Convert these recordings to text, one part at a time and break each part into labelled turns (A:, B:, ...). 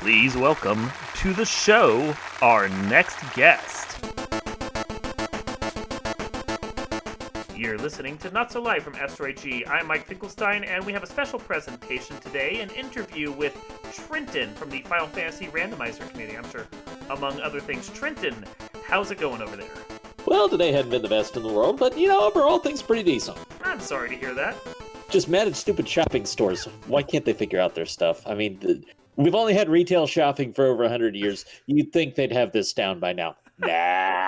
A: Please welcome to the show our next guest. You're listening to Not So Live from Asteroid G. I'm Mike Finkelstein, and we have a special presentation today, an interview with Trinton from the Final Fantasy Randomizer community. I'm sure, among other things. Trinton, how's it going over there?
B: Well, today hadn't been the best in the world, but, overall things pretty decent.
A: I'm sorry to hear that.
B: Just mad at stupid shopping stores. Why can't they figure out their stuff? I mean, we've only had retail shopping for over 100 years. You'd think they'd have this down by now. Nah.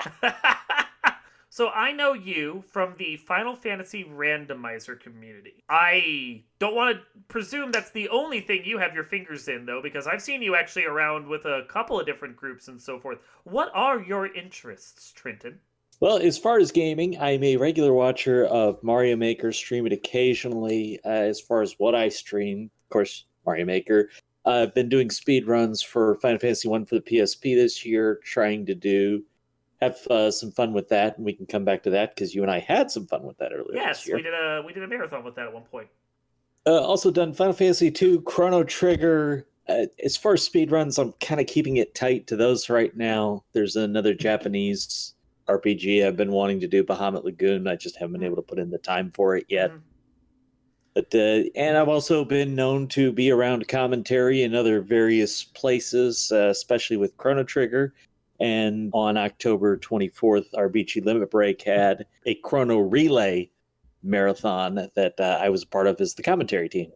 A: So I know you from the Final Fantasy Randomizer community. I don't want to presume that's the only thing you have your fingers in, though, because I've seen you actually around with a couple of different groups and so forth. What are your interests, Trinton?
B: Well, as far as gaming, I'm a regular watcher of Mario Maker, stream it occasionally. As far as what I stream, of course, Mario Maker. I've been doing speed runs for Final Fantasy 1 for the PSP this year, trying to have some fun with that, and we can come back to that because you and I had some fun with that earlier this year.
A: Yes, we did a marathon with that at one point.
B: Also done Final Fantasy 2, Chrono Trigger. As far as speedruns, I'm kind of keeping it tight to those right now. There's another Japanese RPG I've been wanting to do, Bahamut Lagoon. I just haven't been able to put in the time for it yet. But and I've also been known to be around commentary in other various places, especially with Chrono Trigger. And on October 24th, RPG Limit Break had a Chrono Relay marathon that I was a part of as the commentary team.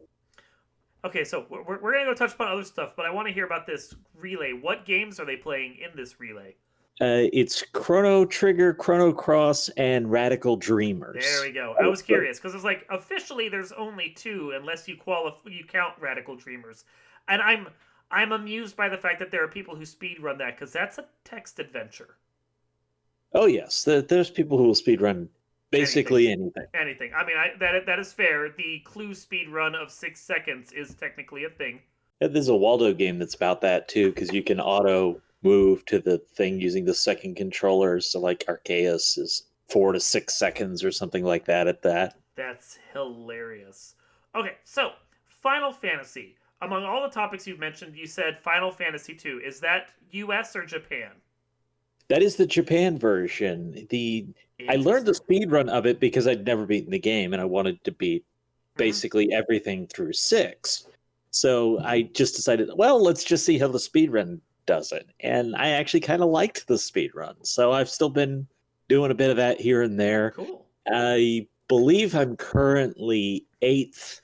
A: Okay, so we're going to go touch upon other stuff, but I want to hear about this relay. What games are they playing in this relay?
B: It's Chrono Trigger, Chrono Cross, and Radical Dreamers.
A: There we go. I was curious because it's like officially there's only two unless you count Radical Dreamers, and I'm amused by the fact that there are people who speedrun that because that's a text adventure.
B: Oh yes, there's people who will speedrun basically anything.
A: Anything. I mean, that is fair. The Clue speedrun of 6 seconds is technically a thing.
B: There's a Waldo game that's about that too, because you can auto move to the thing using the second controller. So like Arceus is 4 to 6 seconds or something like that at that.
A: That's hilarious. Okay, so Final Fantasy. Among all the topics you've mentioned, you said Final Fantasy 2. Is that US or Japan?
B: That is the Japan version. I learned the speedrun of it because I'd never beaten the game and I wanted to beat basically everything through 6. So I just decided, well, let's just see how the speedrun does it. And I actually kind of liked the speedrun. So I've still been doing a bit of that here and there.
A: Cool.
B: I believe I'm currently 8th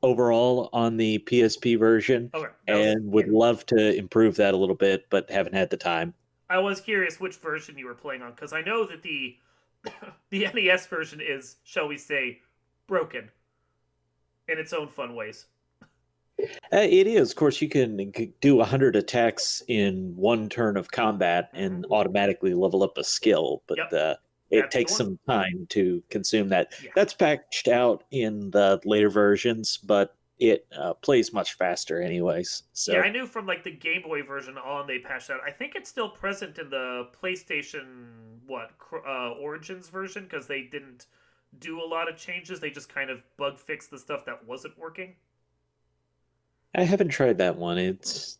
B: overall on the PSP version, and would love to improve that a little bit, but haven't had the time.
A: I was curious which version you were playing on, because I know that the NES version is, shall we say, broken in its own fun ways.
B: It is. Of course, you can do 100 attacks in one turn of combat and automatically level up a skill, but it takes some time to consume that. Yeah. That's patched out in the later versions, but it plays much faster anyways. So.
A: Yeah, I knew from like the Game Boy version on they patched out. I think it's still present in the PlayStation, Origins version, because they didn't do a lot of changes. They just kind of bug fixed the stuff that wasn't working.
B: I haven't tried that one. It's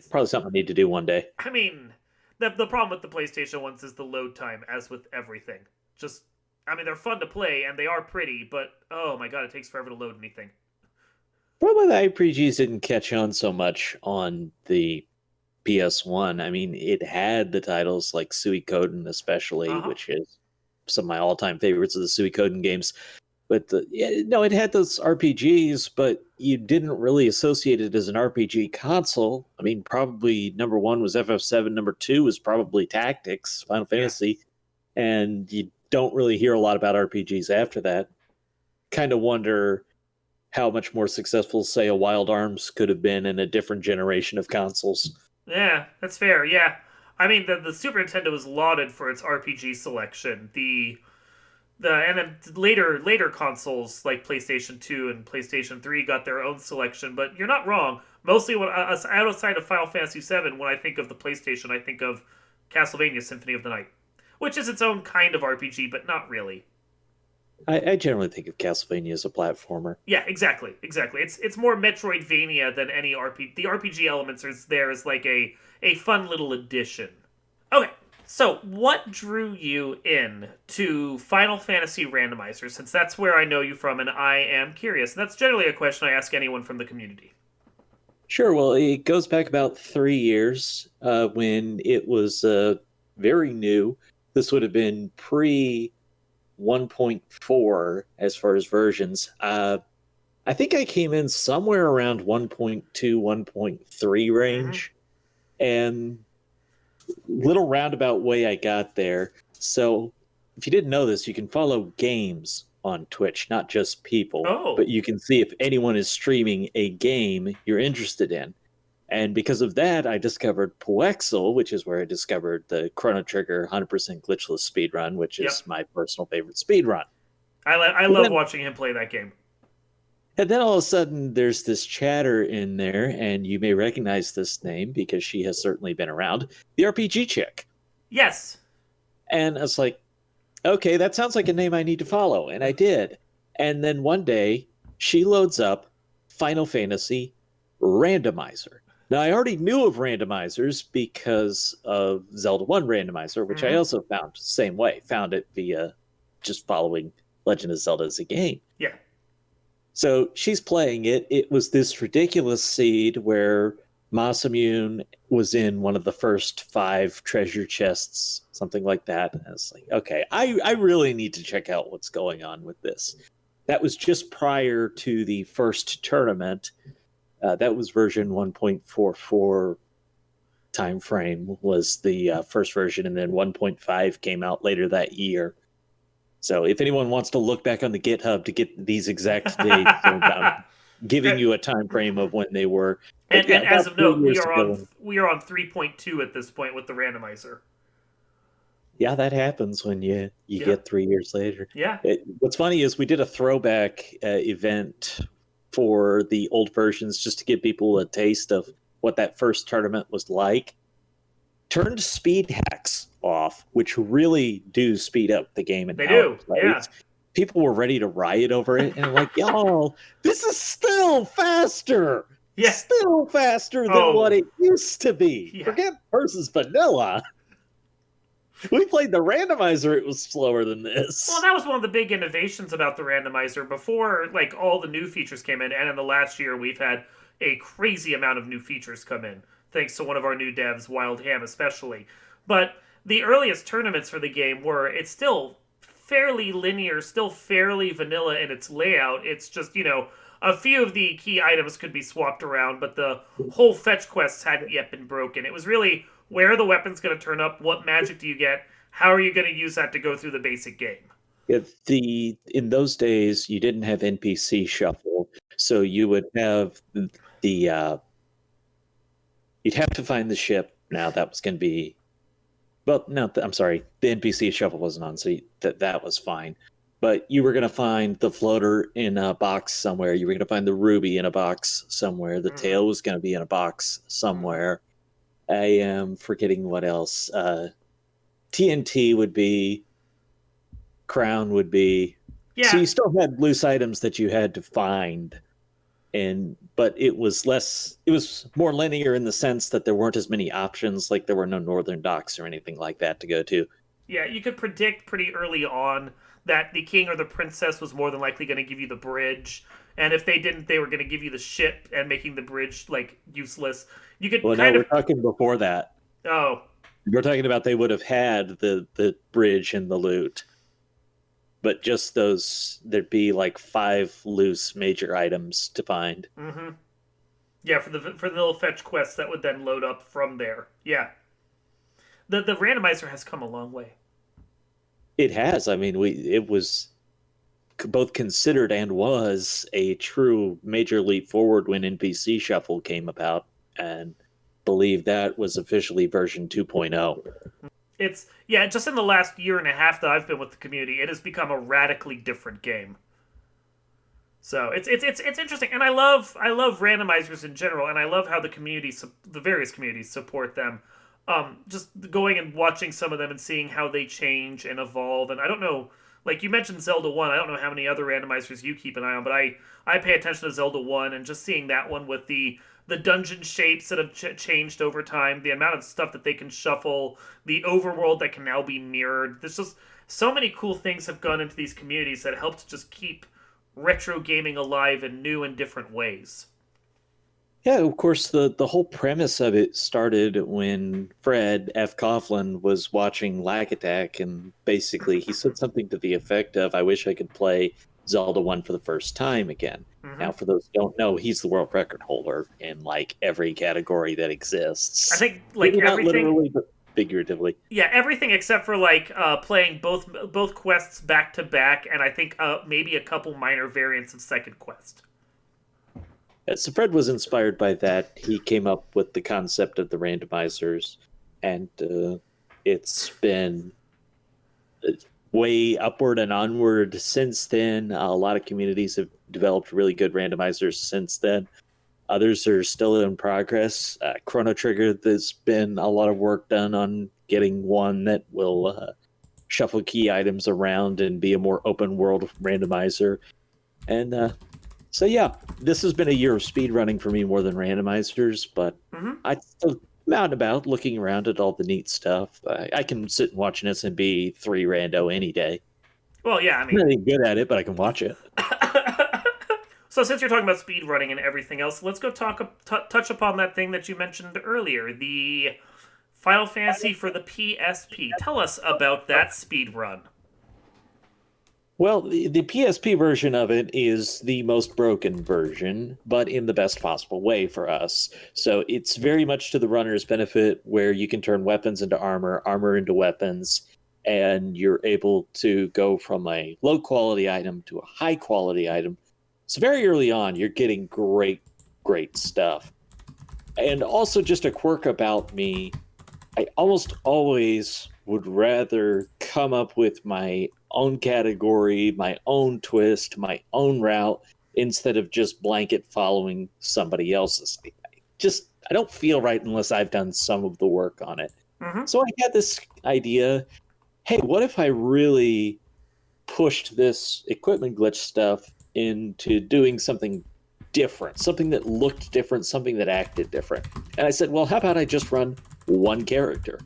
B: probably something I need to do one day.
A: I mean, the problem with the PlayStation ones is the load time, as with everything. They're fun to play, and they are pretty, but, oh my god, it takes forever to load anything.
B: Probably the RPGs didn't catch on so much on the PS1. I mean, it had the titles like Suikoden especially, which is some of my all-time favorites of the Suikoden games. But it had those RPGs, but you didn't really associate it as an RPG console. I mean, probably number 1 was FF7, number 2 was probably Tactics, Final Fantasy, and you don't really hear a lot about RPGs after that. Kind of wonder how much more successful, say, a Wild Arms could have been in a different generation of consoles.
A: Yeah, that's fair, yeah. I mean, the Super Nintendo was lauded for its RPG selection. And then later consoles like PlayStation 2 and PlayStation 3 got their own selection, but you're not wrong. Mostly outside of Final Fantasy 7, when I think of the PlayStation, I think of Castlevania Symphony of the Night, which is its own kind of RPG, but not really.
B: I generally think of Castlevania as a platformer.
A: Yeah, exactly, exactly. It's more Metroidvania than any RPG. The RPG elements are there as like a fun little addition. Okay, so what drew you in to Final Fantasy Randomizer? Since that's where I know you from, and I am curious. And that's generally a question I ask anyone from the community.
B: Sure. Well, it goes back about 3 years when it was very new. This would have been pre 1.4 as far as versions. I think I came in somewhere around 1.2, 1.3
A: Mm-hmm.
B: range, and little roundabout way I got there. So, if you didn't know this, you can follow games on Twitch, not just people, but
A: Oh,
B: you can see if anyone is streaming a game you're interested in. And because of that, I discovered Poexel, which is where I discovered the Chrono Trigger 100% glitchless speedrun, which
A: yep.
B: is my personal favorite speedrun.
A: I
B: And
A: love
B: then,
A: watching him play that game.
B: and then all of a sudden, there's this chatter in there, and you may recognize this name because she has certainly been around, the RPG chick.
A: Yes.
B: And I was like, okay, that sounds like a name I need to follow. And I did. And then one day, she loads up Final Fantasy Randomizer. Now, I already knew of randomizers because of Zelda 1 Randomizer, which I
A: Mm-hmm.
B: also found same way. Found it via just following Legend of Zelda as a game.
A: Yeah.
B: So she's playing it. It was this ridiculous seed where Masamune was in one of the first 5 treasure chests, something like that. And I was like, okay, I really need to check out what's going on with this. That was just prior to the first tournament. That was version 1.44 time frame was the first version, and then 1.5 came out later that year. So if anyone wants to look back on the GitHub to get these exact dates, I'm giving you a time frame of when they were. But yeah,
A: And as
B: about
A: of
B: three
A: note,
B: years ago.
A: we are on 3.2 at this point with the randomizer.
B: Yeah, that happens when you
A: Yeah.
B: get 3 years later.
A: Yeah.
B: What's funny is we did a throwback event for the old versions just to give people a taste of what that first tournament was like. Turned speed hacks off, which really do speed up the game and
A: They
B: how it
A: do. Yeah.
B: plays. People were ready to riot over it, and like, y'all, this is still faster,
A: Yeah.
B: still faster than what
A: Oh.
B: it used to be.
A: Yeah.
B: Forget versus vanilla. We played the randomizer; it was slower than
A: Well,
B: this.
A: that was one of the big innovations about the randomizer before like all the new features came in, and in the last year we've had a crazy amount of new features come in, thanks to one of our new devs, Wild Ham especially. But the earliest tournaments for the game were it's still fairly linear, still fairly vanilla in its layout. It's just, a few of the key items could be swapped around, but the whole fetch quests hadn't yet been broken. It was really where are the weapons going to turn up? What magic do you get? How are you going to use that to go through the basic game?
B: In those days, you didn't have NPC shuffle, so you would have the you'd have to find the ship. Now that was going to be well, no, I'm sorry, the NPC shuffle wasn't on, so that was fine. But you were going to find the floater in a box somewhere. You were going to find the ruby in a box somewhere. The
A: Mm-hmm.
B: tail was going to be in a box somewhere. I am forgetting what else. TNT would be, crown would be. So
A: Yeah,
B: you still had loose items that you had to find, but it was less. It was more linear in the sense that there weren't as many options. Like there were no northern docks or anything like that to go to.
A: yeah, you could predict pretty early on that the king or the princess was more than likely going to give you the bridge, and if they didn't, they were going to give you the ship and making the bridge like useless. You could
B: Well, no,
A: kind
B: we're
A: of
B: talking before that.
A: oh
B: We're talking about they would have had the bridge and the loot, but just those there'd be like 5 loose major items to find.
A: mm-hmm. Yeah, for the little fetch quests that would then load up from there. Yeah, the randomizer has come a long way.
B: It has. I mean, it was both considered and was a true major leap forward when NPC Shuffle came about, and believe that was officially version 2.0.
A: It's yeah, just in the last year and a half that I've been with the community, it has become a radically different game. So it's interesting, and I love randomizers in general, and I love how the various communities support them. Just going and watching some of them and seeing how they change and evolve, and I don't know Like you mentioned Zelda 1, I don't know how many other randomizers you keep an eye on, but I pay attention to Zelda 1, and just seeing that one with the dungeon shapes that have changed over time, the amount of stuff that they can shuffle, the overworld that can now be mirrored. There's just so many cool things have gone into these communities that help to just keep retro gaming alive in new and different ways.
B: Yeah, of course, the whole premise of it started when Fred F. Coughlin was watching Lag Attack, and basically he said something to the effect of, I wish I could play Zelda 1 for the first time again.
A: Hmm.
B: Now, for those who don't know, he's the world record holder in like every category that
A: I
B: exists.
A: think like
B: Maybe not
A: everything,
B: literally, but figuratively.
A: yeah, everything except for like playing both quests back to back, and I think maybe a couple minor variants of Second Quest.
B: So Fred was inspired by that. He came up with the concept of the randomizers, and it's been way upward and onward since then. A lot of communities have developed really good randomizers since then. Others are still in progress. Chrono Trigger, there's been a lot of work done on getting one that will shuffle key items around and be a more open world randomizer. And so yeah, this has been a year of speedrunning for me more than randomizers, but
A: Hmm.
B: I still am out and about looking around at all the neat stuff. I can sit and watch an SMB 3 rando any day.
A: Well, yeah, I
B: I'm
A: mean,
B: not any good at it, but I can watch it.
A: so since you're talking about speed running and everything else, let's go touch upon that thing that you mentioned earlier, the Final Fantasy for the PSP. Tell us about that speed run.
B: Well, the PSP version of it is the most broken version, but in the best possible way for us. So it's very much to the runner's benefit, where you can turn weapons into armor, armor into weapons, and you're able to go from a low quality item to a high quality item. So very early on, you're getting great, great stuff. And also, just a quirk about me, I almost always would rather come up with my own category, my own twist, my own route, instead of just blanket following somebody else's. I don't feel right unless I've done some of the work on it.
A: Hmm.
B: So I had this idea, hey, what if I really pushed this equipment glitch stuff into doing something different, something that looked different, something that acted different? And I said, well, how about I just run one character?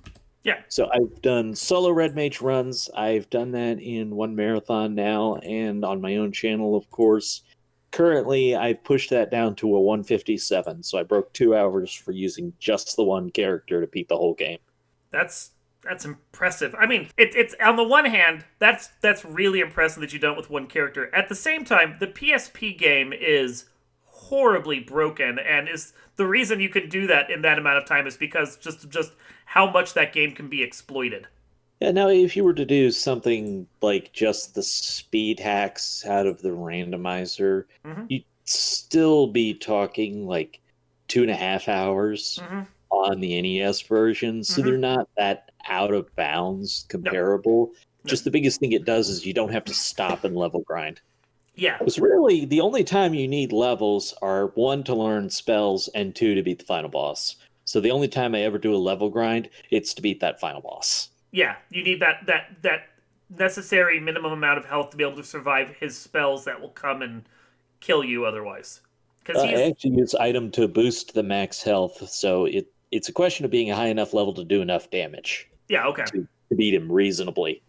A: Yeah,
B: So I've done solo Red Mage runs. I've done that in one marathon now and on my own channel, of course. Currently, I've pushed that down to a 157. So I broke 2 hours for using just the one character to beat the whole game.
A: that's impressive. I mean, it's on the one hand, that's really impressive that you done it with one character. At the same time, the PSP game is horribly broken, and is the reason you can do that in that amount of time is because just how much that game can be exploited.
B: Yeah, now if you were to do something like just the speed hacks out of the randomizer,
A: Hmm.
B: you'd still be talking like 2.5 hours
A: Hmm.
B: on the NES version. So they're
A: Hmm.
B: not that out of bounds
A: No,
B: comparable.
A: no,
B: Just the biggest thing it does is you don't have to stop and level grind.
A: yeah,
B: Because really, the only time you need levels are one, to learn spells, and two, to beat the final boss. So the only time I ever do a level grind, it's to beat that final boss.
A: yeah. You need that necessary minimum amount of health to be able to survive his spells that will come and kill you otherwise. Because
B: I
A: he's
B: actually use item to boost the max health, so it's a question of being a high enough level to do enough damage
A: yeah, okay.
B: to beat him reasonably.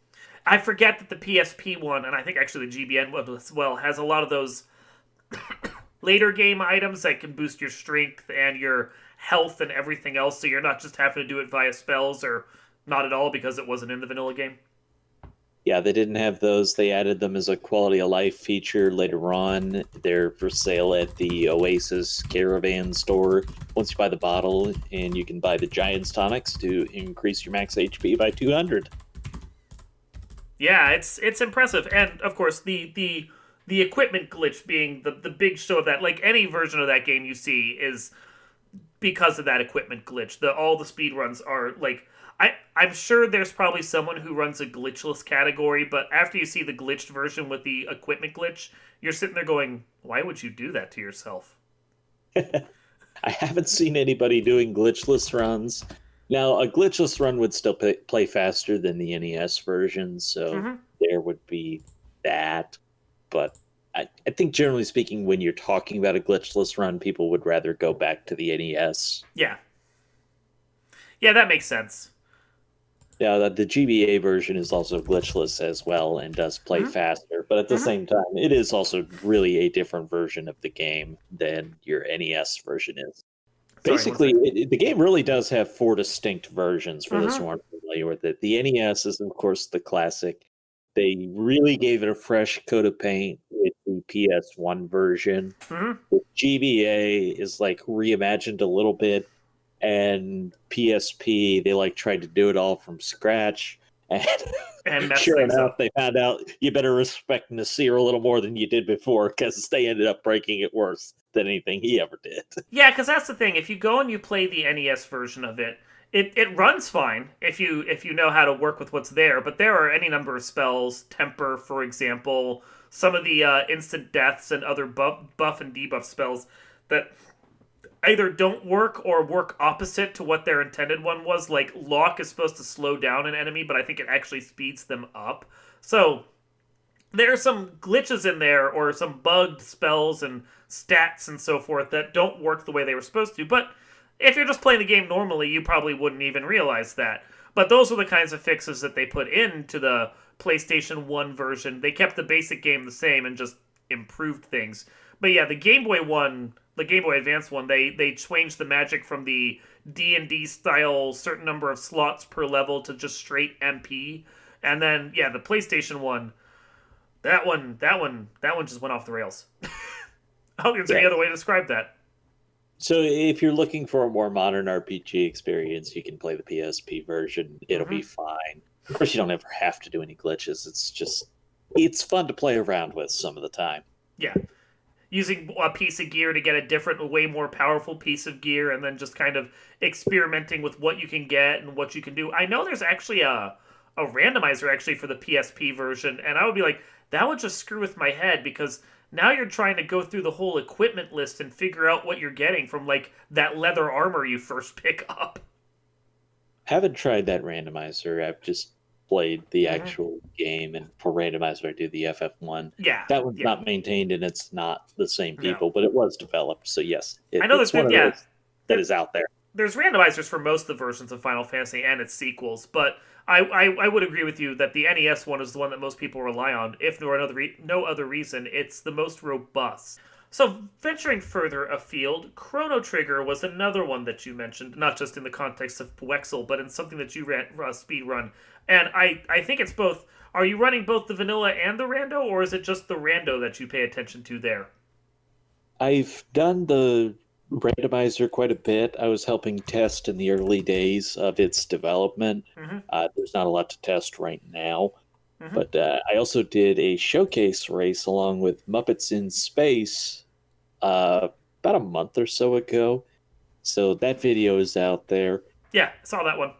A: I forget that the PSP one, and I think actually the GBN one as well, has a lot of those later game items that can boost your strength and your health and everything else, so you're not just having to do it via spells or not at all because it wasn't in the vanilla game.
B: Yeah, they didn't have those. They added them as a quality of life feature later on. They're for sale at the Oasis Caravan store. Once you buy the bottle, and you can buy the Giant's tonics to increase your max HP by 200.
A: Yeah, it's impressive, and of course the equipment glitch being the big show of that. Like any version of that game you see is because of that equipment glitch. The all the speed runs are like I'm sure there's probably someone who runs a glitchless category, but after you see the glitched version with the equipment glitch, you're sitting there going, "Why would you do that to yourself?"
B: I haven't seen anybody doing glitchless runs. Now, a glitchless run would still play faster than the NES version, so
A: Hmm.
B: there would be that. But I think generally speaking, when you're talking about a glitchless run, people would rather go back to the NES.
A: Yeah. Yeah, that makes sense.
B: Yeah, the GBA version is also glitchless as well and does play
A: Mm-hmm.
B: faster, but at the
A: Mm-hmm.
B: same time, it is also really a different version of the game than your NES version is.
A: Sorry, one
B: Basically,
A: sec.
B: the game really does have four distinct versions for those
A: Mm-hmm.
B: who aren't familiar with it. The NES is, of course, the classic. They really gave it a fresh coat of paint with the PS1 version.
A: Mm-hmm.
B: The GBA is like reimagined a little bit, and PSP they like tried to do it all from scratch. And
A: And mess
B: sure
A: things
B: enough,
A: up.
B: they found out you better respect Nasir a little more than you did before because they ended up breaking it worse than anything he ever did.
A: Yeah, because that's the thing. If you go and you play the NES version of it, it runs fine if you know how to work with what's there. But there are any number of spells, temper, for example, some of the instant deaths and other buff and debuff spells that either don't work or work opposite to what their intended one was. Like lock is supposed to slow down an enemy, but I think it actually speeds them up. So there are some glitches in there or some bugged spells and stats and so forth that don't work the way they were supposed to. But if you're just playing the game normally, you probably wouldn't even realize that. But those were the kinds of fixes that they put into the PlayStation 1 version. They kept the basic game the same and just improved things. But yeah, the Game Boy one, the Game Boy Advance one, they changed the magic from the D&D style certain number of slots per level to just straight MP. And then yeah, the PlayStation one, that one just went off the rails. I don't think there's
B: Yeah.
A: any other way to describe that.
B: So if you're looking for a more modern RPG experience, you can play the PSP version. It'll
A: Mm-hmm.
B: be fine. Of course, you don't ever have to do any glitches. It's fun to play around with some of the time.
A: Yeah, using a piece of gear to get a different, way more powerful piece of gear, and then just kind of experimenting with what you can get and what you can do. I know there's actually a randomizer actually for the PSP version, and I would be like, that would just screw with my head because now you're trying to go through the whole equipment list and figure out what you're getting from like that leather armor you first pick up.
B: Haven't tried that randomizer. I've just played the
A: Mm-hmm.
B: actual game, and for randomizer, I do the FF1.
A: Yeah,
B: That one's
A: yeah,
B: not maintained, and it's not the same
A: no.
B: people, but it was developed. So yes,
A: I know
B: it's one of
A: yeah,
B: those that
A: there,
B: is out there.
A: there's randomizers for most of the versions of Final Fantasy and its sequels, but I would agree with you that the NES one is the one that most people rely on. If no other reason, it's the most robust. So venturing further afield, Chrono Trigger was another one that you mentioned, not just in the context of Wexel, but in something that you ran speed run. And I think it's both. Are you running both the vanilla and the rando, or is it just the rando that you pay attention to there?
B: I've done the randomizer quite a bit. I was helping test in the early days of its development.
A: Mm-hmm.
B: There's not a lot to test right now,
A: Mm-hmm.
B: but I also did a showcase race along with Muppets in Space about a month or so ago. So that video is out there.
A: Yeah, I saw that one.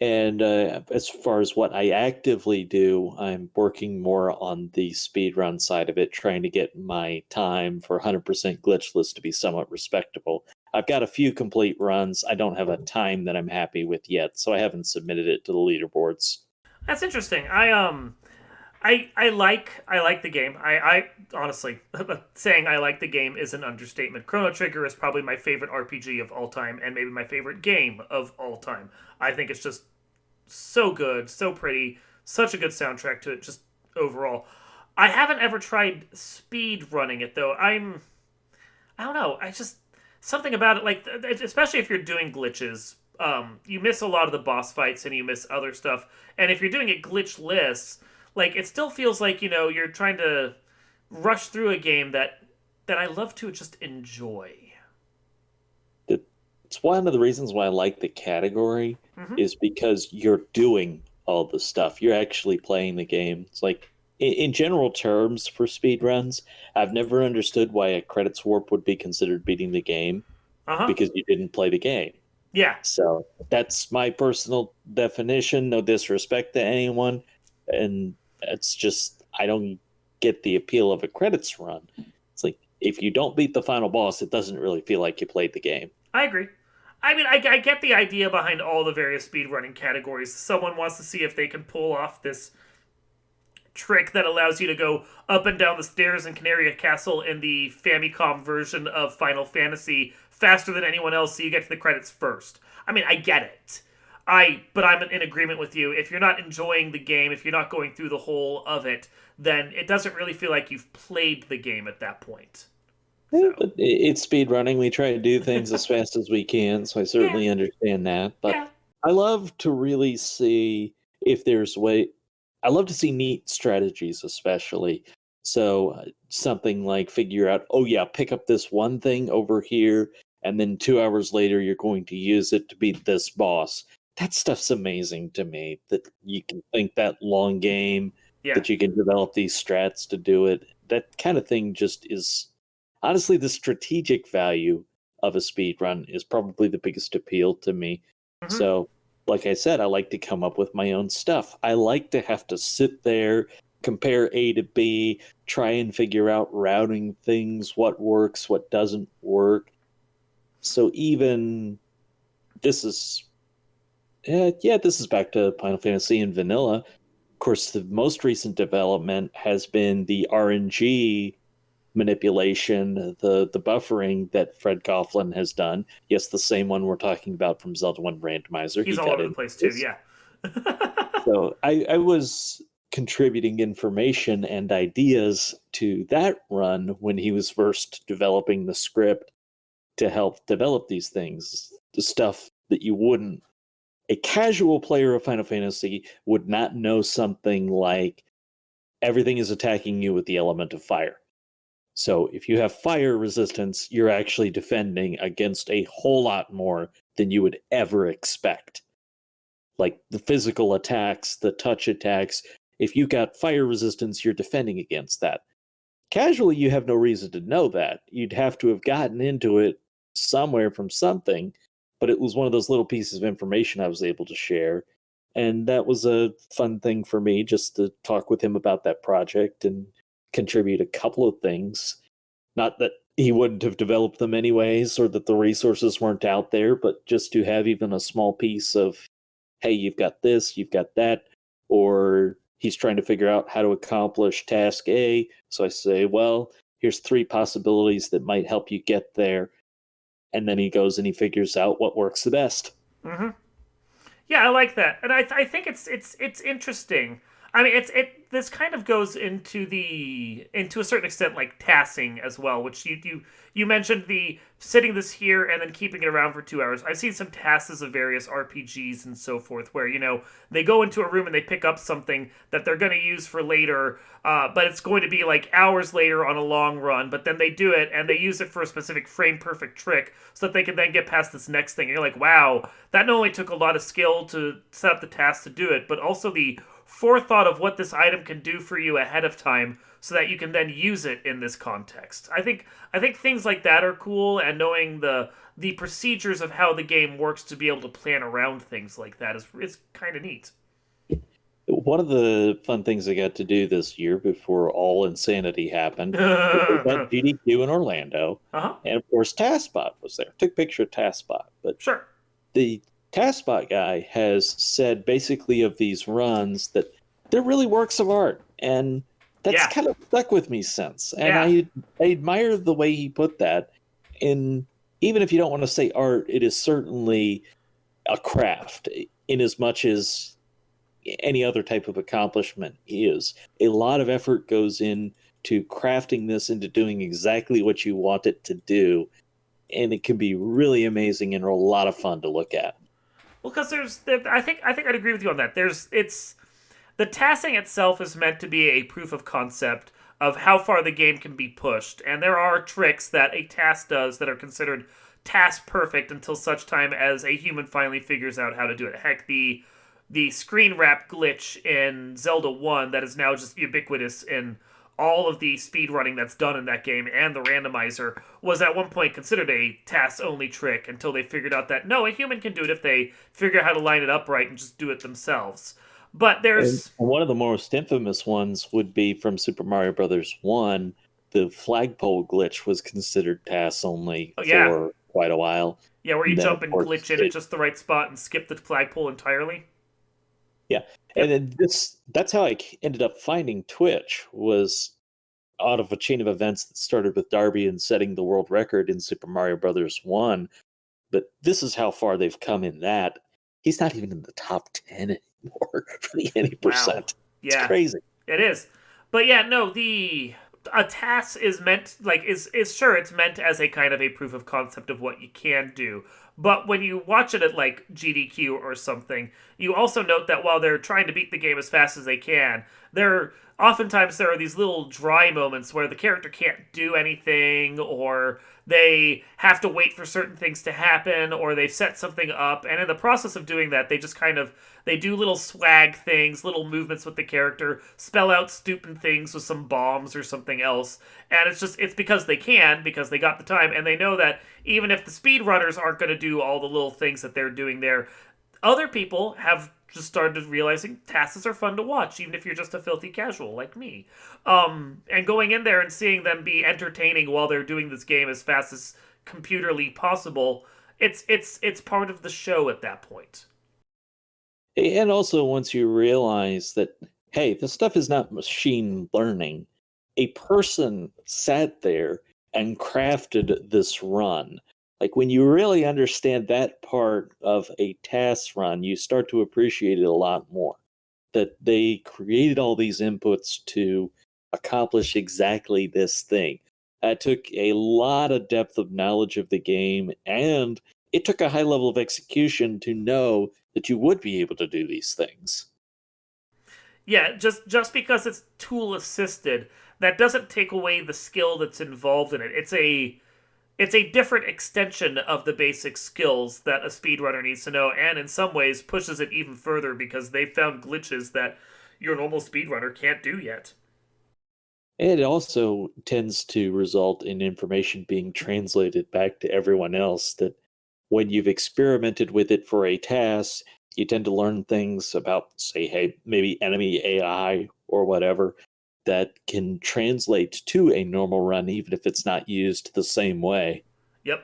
B: And as far as what I actively do, I'm working more on the speedrun side of it, trying to get my time for 100% glitchless to be somewhat respectable. I've got a few complete runs. I don't have a time that I'm happy with yet, so I haven't submitted it to the leaderboards.
A: That's interesting. I like the game. I honestly saying I like the game is an understatement. Chrono Trigger is probably my favorite RPG of all time and maybe my favorite game of all time. I think it's just so good, so pretty, such a good soundtrack to it just overall. I haven't ever tried speed running it though. I don't know. I just something about it like especially if you're doing glitches, you miss a lot of the boss fights and you miss other stuff. And if you're doing it glitchless, like it still feels like you're trying to rush through a game that I love to just enjoy.
B: It's one of the reasons why I like the category
A: Mm-hmm.
B: is because you're doing all the stuff. You're actually playing the game. It's like in general terms for speedruns, I've never understood why a credits warp would be considered beating the game
A: Uh huh.
B: because you didn't play the game.
A: Yeah,
B: So that's my personal definition. No disrespect to anyone. And it's just, I don't get the appeal of a credits run. It's like, if you don't beat the final boss, it doesn't really feel like you played the game.
A: I agree. I mean, I get the idea behind all the various speedrunning categories. Someone wants to see if they can pull off this trick that allows you to go up and down the stairs in Canaria Castle in the Famicom version of Final Fantasy faster than anyone else, so you get to the credits first. I mean, I get it. But I'm in agreement with you. If you're not enjoying the game, if you're not going through the whole of it, then it doesn't really feel like you've played the game at that point. So
B: But it's speed running. We try to do things as fast as we can, so I
A: yeah,
B: certainly understand that. But
A: yeah,
B: I love to really see if there's way. I love to see neat strategies, especially. So something like figure out, oh yeah, pick up this one thing over here, and then 2 hours later you're going to use it to beat this boss. That stuff's amazing to me. That you can think that long game,
A: yeah.
B: that you can develop these strats to do it. That kind of thing just is honestly the strategic value of a speed run is probably the biggest appeal to me.
A: Hmm.
B: So, like I said, I like to come up with my own stuff. I like to have to sit there, compare A to B, try and figure out routing things, what works, what doesn't work. So even this is this is back to Final Fantasy and vanilla. Of course, the most recent development has been the RNG manipulation, the buffering that Fred Coughlin has done. Yes, the same one we're talking about from Zelda 1 Randomizer.
A: He's
B: He
A: all
B: got
A: over the
B: into
A: place too.
B: this.
A: Yeah.
B: So I was contributing information and ideas to that run when he was first developing the script to help develop these things. The stuff that you wouldn't, a casual player of Final Fantasy would not know something like everything is attacking you with the element of fire. So if you have fire resistance, you're actually defending against a whole lot more than you would ever expect. Like the physical attacks, the touch attacks, if you got fire resistance, you're defending against that. Casually, you have no reason to know that. You'd have to have gotten into it somewhere from something, but it was one of those little pieces of information I was able to share. And that was a fun thing for me just to talk with him about that project and contribute a couple of things. Not that he wouldn't have developed them anyways or that the resources weren't out there, but just to have even a small piece of, hey, you've got this, you've got that, or he's trying to figure out how to accomplish task A. So I say, well, here's 3 possibilities that might help you get there. And then he goes and he figures out what works the best.
A: Hmm. Yeah, I like that, and I think it's interesting. I mean, this kind of goes into a certain extent like tassing as well, which you mentioned the sitting this here and then keeping it around for 2 hours. I've seen some tasks of various RPGs and so forth where they go into a room and they pick up something that they're going to use for later, but it's going to be like hours later on a long run. But then they do it and they use it for a specific frame perfect trick so that they can then get past this next thing. And you're like, wow, that not only took a lot of skill to set up the task to do it, but also the forethought of what this item can do for you ahead of time so that you can then use it in this context. I think things like that are cool, and knowing the procedures of how the game works to be able to plan around things like that is kind of neat.
B: One of the fun things I got to do this year before all insanity happened was at
A: Uh
B: GDQ in Orlando.
A: huh.
B: And of course, TaskBot was there. Took a picture of TaskBot. But
A: Sure.
B: the TaskBot guy has said basically of these runs that they're really works of art. And that's
A: Yeah.
B: kind of stuck with me since. And
A: Yeah.
B: I admire the way he put that. And even if you don't want to say art, it is certainly a craft in as much as any other type of accomplishment is. A lot of effort goes into crafting this into doing exactly what you want it to do, and it can be really amazing and a lot of fun to look at.
A: Well, because I think I'd agree with you on that. It's the tasking itself is meant to be a proof of concept of how far the game can be pushed, and there are tricks that a task does that are considered task perfect until such time as a human finally figures out how to do it. Heck, the screen wrap glitch in Zelda 1 that is now just ubiquitous in all of the speedrunning that's done in that game and the randomizer was at one point considered a task only trick until they figured out that no, a human can do it if they figure out how to line it up right and just do it themselves. But
B: And
A: there's
B: one of the most infamous ones would be from Super Mario Brothers 1. The flagpole glitch was considered tasks only
A: oh yeah,
B: for quite a while.
A: yeah, where you
B: And then,
A: jump
B: of
A: and
B: course,
A: glitch in at
B: it
A: just the right spot and skip the flagpole entirely.
B: Yeah, and
A: Yep.
B: then that's how ended up finding Twitch, was out of a chain of events that started with Darby and setting the world record in Super Mario Brothers 1. But this is how far they've come in that. He's not even in the top 10 anymore for the any
A: Wow.
B: percent. It's
A: Yeah,
B: crazy.
A: it is. But yeah, no, the a task is meant like is sure it's meant as a kind of a proof of concept of what you can do. But when you watch it at like GDQ or something, you also note that while they're trying to beat the game as fast as they can, there oftentimes there are these little dry moments where the character can't do anything, or they have to wait for certain things to happen, or they've set something up, and in the process of doing that they just kind of they do little swag things, little movements with the character, spell out stupid things with some bombs or something else. And it's because they can, because they got the time, and they know that even if the speedrunners aren't going to do all the little things that they're doing there, other people have just started realizing tasks are fun to watch, even if you're just a filthy casual like me. And going in there and seeing them be entertaining while they're doing this game as fast as computerly possible, it's part of the show at that point.
B: And also, once you realize that, hey, this stuff is not machine learning, a person sat there and crafted this run. Like, when you really understand that part of a task run, you start to appreciate it a lot more. That they created all these inputs to accomplish exactly this thing. It took a lot of depth of knowledge of the game, and it took a high level of execution to know that you would be able to do these things.
A: Yeah, just because it's tool assisted, that doesn't take away the skill that's involved in it. It's a different extension of the basic skills that a speedrunner needs to know, and in some ways pushes it even further because they found glitches that your normal speedrunner can't do yet.
B: And it also tends to result in information being translated back to everyone else, that when you've experimented with it for a task, you tend to learn things about, say, hey, maybe enemy AI or whatever, that can translate to a normal run, even if it's not used the same way.
A: Yep,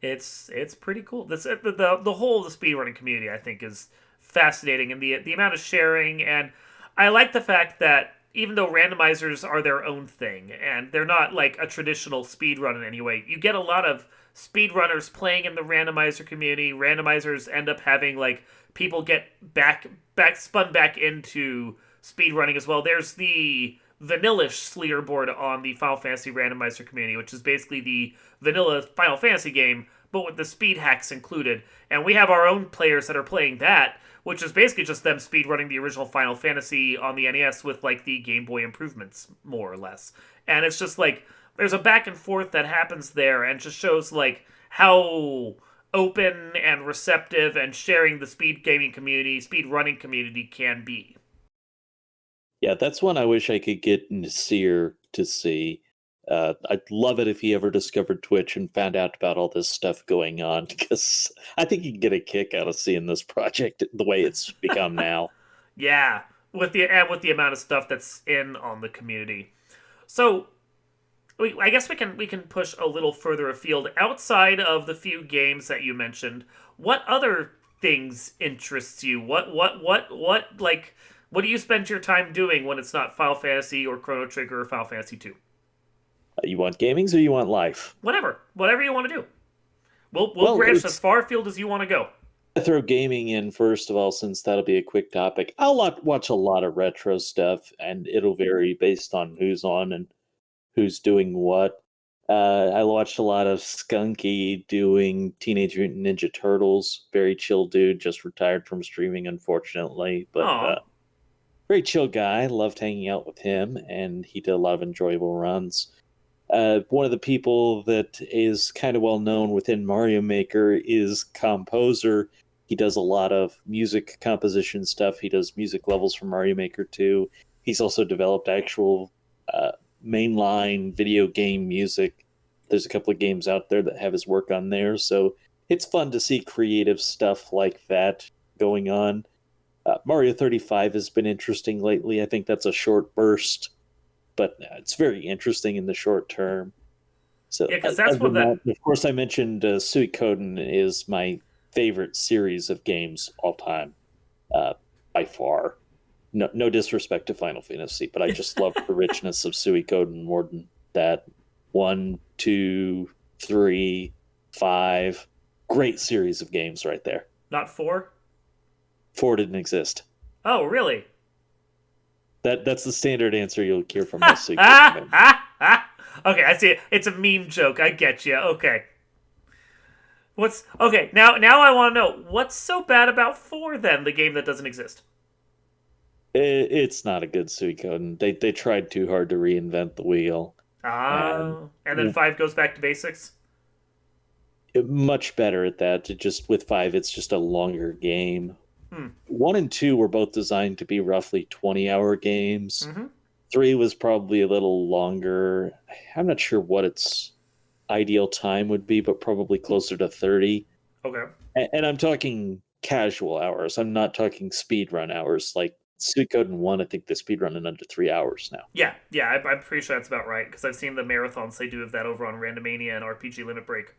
A: it's pretty cool. The whole of the speedrunning community I think is fascinating, and the amount of sharing, and I like the fact that even though randomizers are their own thing and they're not like a traditional speedrun in any way, you get a lot of speedrunners playing in the randomizer community. Randomizers end up having like people get back spun back into speedrunning as well. There's the vanillish leaderboard on the Final Fantasy randomizer community, which is basically the vanilla Final Fantasy game, but with the speed hacks included. And we have our own players that are playing that, which is basically just them speedrunning the original Final Fantasy on the NES with like the Game Boy improvements, more or less. And it's just like there's a back and forth that happens there, and just shows like how open and receptive and sharing the speed gaming community, speed running community can be.
B: Yeah, that's one I wish I could get Nasir to see. I'd love it if he ever discovered Twitch and found out about all this stuff going on, because I think he'd get a kick out of seeing this project the way it's become now.
A: Yeah, with the amount of stuff that's in on the community. So I guess we can push a little further afield outside of the few games that you mentioned. What other things interests you? What like what do you spend your time doing when it's not Final Fantasy or Chrono Trigger or Final Fantasy 2?
B: You want gamings or you want life?
A: Whatever you want to do. We'll
B: Well,
A: branch as
B: it's
A: far afield as you want to go.
B: I throw gaming in first of all, since that'll be a quick topic. Watch a lot of retro stuff, and it'll vary based on who's on and who's doing what. I watched a lot of Skunky doing Teenage Mutant Ninja Turtles. Very chill dude, just retired from streaming, unfortunately, but
A: Aw.
B: very chill guy. Loved hanging out with him, and he did a lot of enjoyable runs. One of the people that is kind of well known within Mario Maker is Composer. He does a lot of music composition stuff. He does music levels for Mario Maker 2. He's also developed actual uh, mainline video game music. There's a couple of games out there that have his work on there, so it's fun to see creative stuff like that going on. Mario 35 has been interesting lately. I think that's a short burst, but it's very interesting in the short term. So,
A: Yeah, because
B: other
A: that's what
B: than
A: that
B: that, of course, I mentioned Suikoden is my favorite series of games all time. by far. No, no disrespect to Final Fantasy, but I just love the richness of Suikoden more than that. 1, 2, 3, 5. Great series of games right there.
A: Not 4?
B: 4 didn't exist.
A: Oh, really?
B: That's the standard answer you'll hear from most Suikoden
A: Ah,
B: members.
A: ah, ah. Okay, I see it. It's a meme joke. I get you. Okay. What's okay? Now I want to know what's so bad about 4 then, the game that doesn't exist.
B: It's not a good Suikoden. They tried too hard to reinvent the wheel, and
A: And then 5 goes back to basics.
B: much better at that. Just with 5, it's just a longer game.
A: Hmm.
B: 1 and 2 were both designed to be roughly 20-hour games.
A: Mm-hmm.
B: 3 was probably a little longer. I'm not sure what its ideal time would be, but probably closer to 30.
A: Okay.
B: And I'm talking casual hours. I'm not talking speedrun hours. Like Suikoden 1, I think they speedrun in under 3 hours now.
A: Yeah. I'm pretty sure that's about right because I've seen the marathons they do of that over on Randomania and RPG Limit Break.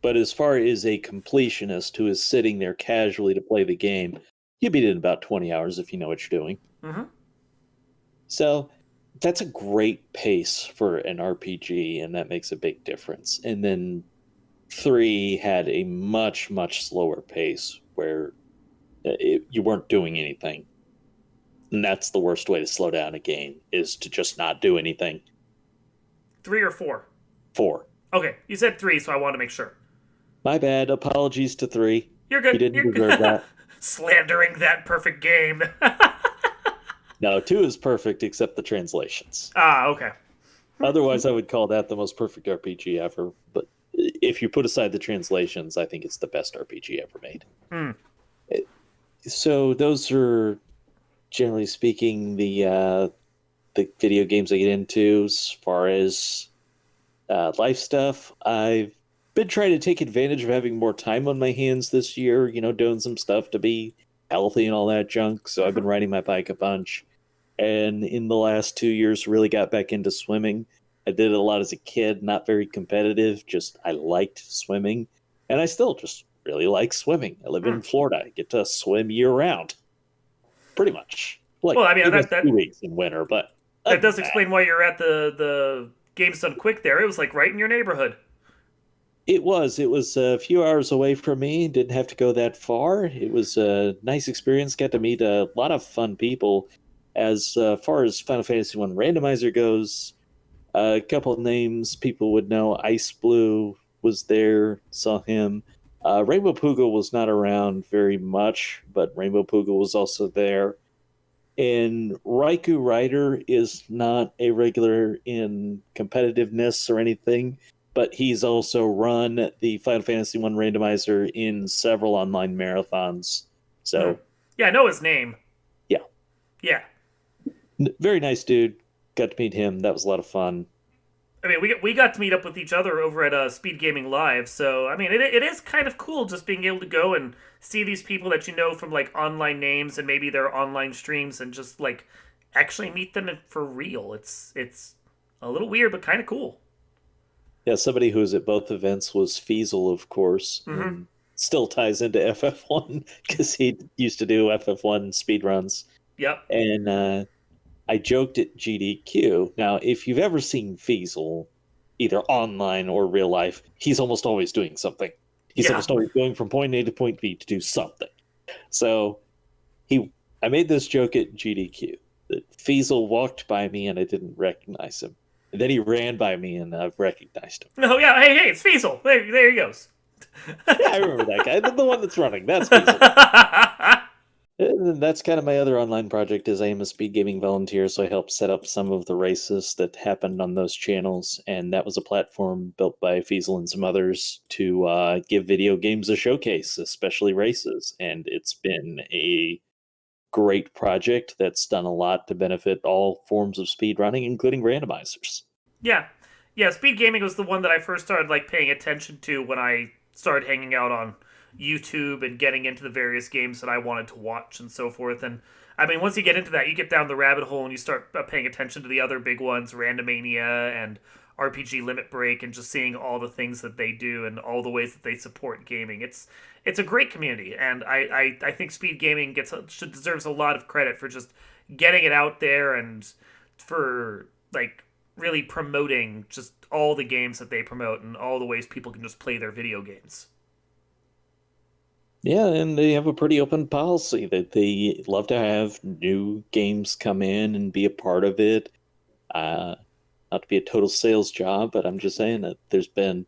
B: But as far as a completionist who is sitting there casually to play the game, you beat it in about 20 hours if you know what you're doing.
A: Mm-hmm.
B: So that's a great pace for an RPG, and that makes a big difference. And then 3 had a much, much slower pace where you weren't doing anything. And that's the worst way to slow down a game, is to just not do anything.
A: 3 or 4?
B: 4.
A: Okay, you said 3, so I want to make sure.
B: My bad. Apologies to 3.
A: You're good.
B: You didn't
A: You're
B: deserve that.
A: Slandering that perfect game.
B: No, 2 is perfect except the translations.
A: Okay.
B: Otherwise, I would call that the most perfect RPG ever. But if you put aside the translations, I think it's the best RPG ever made.
A: Hmm.
B: So those are, generally speaking, the video games I get into. As far as life stuff, I've been trying to take advantage of having more time on my hands this year, doing some stuff to be healthy and all that junk. So I've been riding my bike a bunch. And in the last 2 years, really got back into swimming. I did it a lot as a kid, not very competitive, just I liked swimming. And I still just really like swimming. I live in Florida. I get to swim year round. Pretty much. Like,
A: Well, I mean,
B: maybe
A: that
B: 2 weeks in winter, but
A: that does explain why you're at the Games Done Quick there. It was like right in your neighborhood.
B: It was a few hours away from me. Didn't have to go that far. It was a nice experience. Got to meet a lot of fun people. As far as Final Fantasy 1 randomizer goes, a couple of names people would know. Ice Blue was there, saw him. Rainbow Puga was not around very much, but Rainbow Puga was also there. And Raikou Rider is not a regular in competitiveness or anything, but he's also run the Final Fantasy 1 randomizer in several online marathons. So,
A: yeah, I know his name.
B: Yeah.
A: Yeah.
B: Very nice dude. Got to meet him. That was a lot of fun.
A: I mean, we got to meet up with each other over at Speed Gaming Live, so I mean, it is kind of cool just being able to go and see these people that you know from like online names and maybe their online streams and just like actually meet them for real. It's a little weird, but kind of cool.
B: Yeah, somebody who was at both events was Feasel, of course, and still ties into FF1 because he used to do FF1 speedruns.
A: Yep.
B: And I joked at GDQ. Now, if you've ever seen Feasel, either online or real life, he's almost always doing something. He's almost always going from point A to point B to do something. So I made this joke at GDQ that Feasel walked by me and I didn't recognize him. And then he ran by me and I've recognized him.
A: Oh yeah, hey, it's Feasel. There he goes.
B: Yeah, I remember that guy. The one that's running. That's Feasel. And that's kind of my other online project is I am a speed gaming volunteer, so I help set up some of the races that happened on those channels, and that was a platform built by Feasel and some others to give video games a showcase, especially races, and it's been a great project that's done a lot to benefit all forms of speedrunning, including randomizers.
A: Yeah. Speed gaming was the one that I first started like paying attention to when I started hanging out on YouTube and getting into the various games that I wanted to watch and so forth. And I mean, once you get into that, you get down the rabbit hole and you start paying attention to the other big ones, Randomania and RPG Limit Break and just seeing all the things that they do and all the ways that they support gaming. It's a great community, and I think Speed Gaming deserves a lot of credit for just getting it out there and for like really promoting just all the games that they promote and all the ways people can just play their video games.
B: Yeah, and they have a pretty open policy that they love to have new games come in and be a part of it. Uh, Not to be a total sales job, but I'm just saying that there's been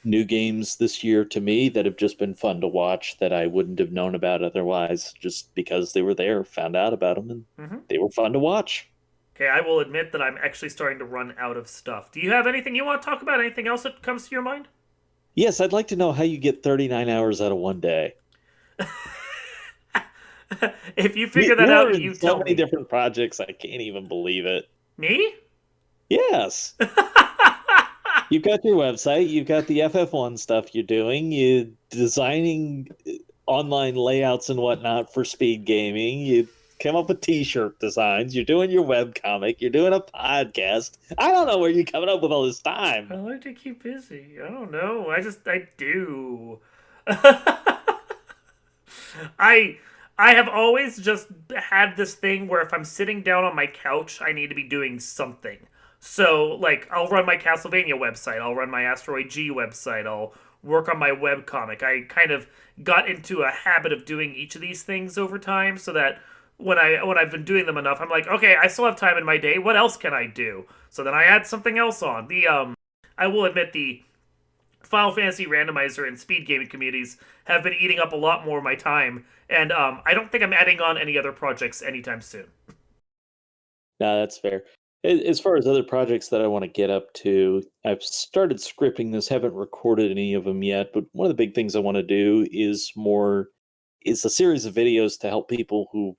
B: new games this year to me that have just been fun to watch that I wouldn't have known about otherwise, just because they were there, found out about them, and
A: Mm-hmm.
B: they were fun to watch.
A: Okay, I will admit that I'm actually starting to run out of stuff. Do you have anything you want to talk about? Anything else that comes to your mind?
B: Yes, I'd like to know how you get 39 hours out of one day.
A: If you
B: You,
A: figure that
B: you're
A: out,
B: in
A: you
B: so
A: tell
B: many
A: me.
B: different projects, I can't even believe it.
A: Me?
B: Yes. You've got your website, you've got the FF1 stuff you're doing, you designing online layouts and whatnot for speed gaming, you come up with t-shirt designs, you're doing your webcomic, you're doing a podcast. I don't know where you're coming up with all this
A: I
B: time.
A: like to keep busy. I don't know. I do. I I have always just had this thing where if I'm sitting down on my couch, I need to be doing something. So, like, I'll run my Castlevania website, I'll run my Asteroid G website, I'll work on my webcomic. I kind of got into a habit of doing each of these things over time so that when I've been doing them enough, I'm like, okay, I still have time in my day. What else can I do? So then I add something else on. I will admit the Final Fantasy randomizer and speed gaming communities have been eating up a lot more of my time, and I don't think I'm adding on any other projects anytime soon.
B: No, that's fair. As far as other projects that I want to get up to, I've started scripting this, haven't recorded any of them yet, but one of the big things I want to do is a series of videos to help people who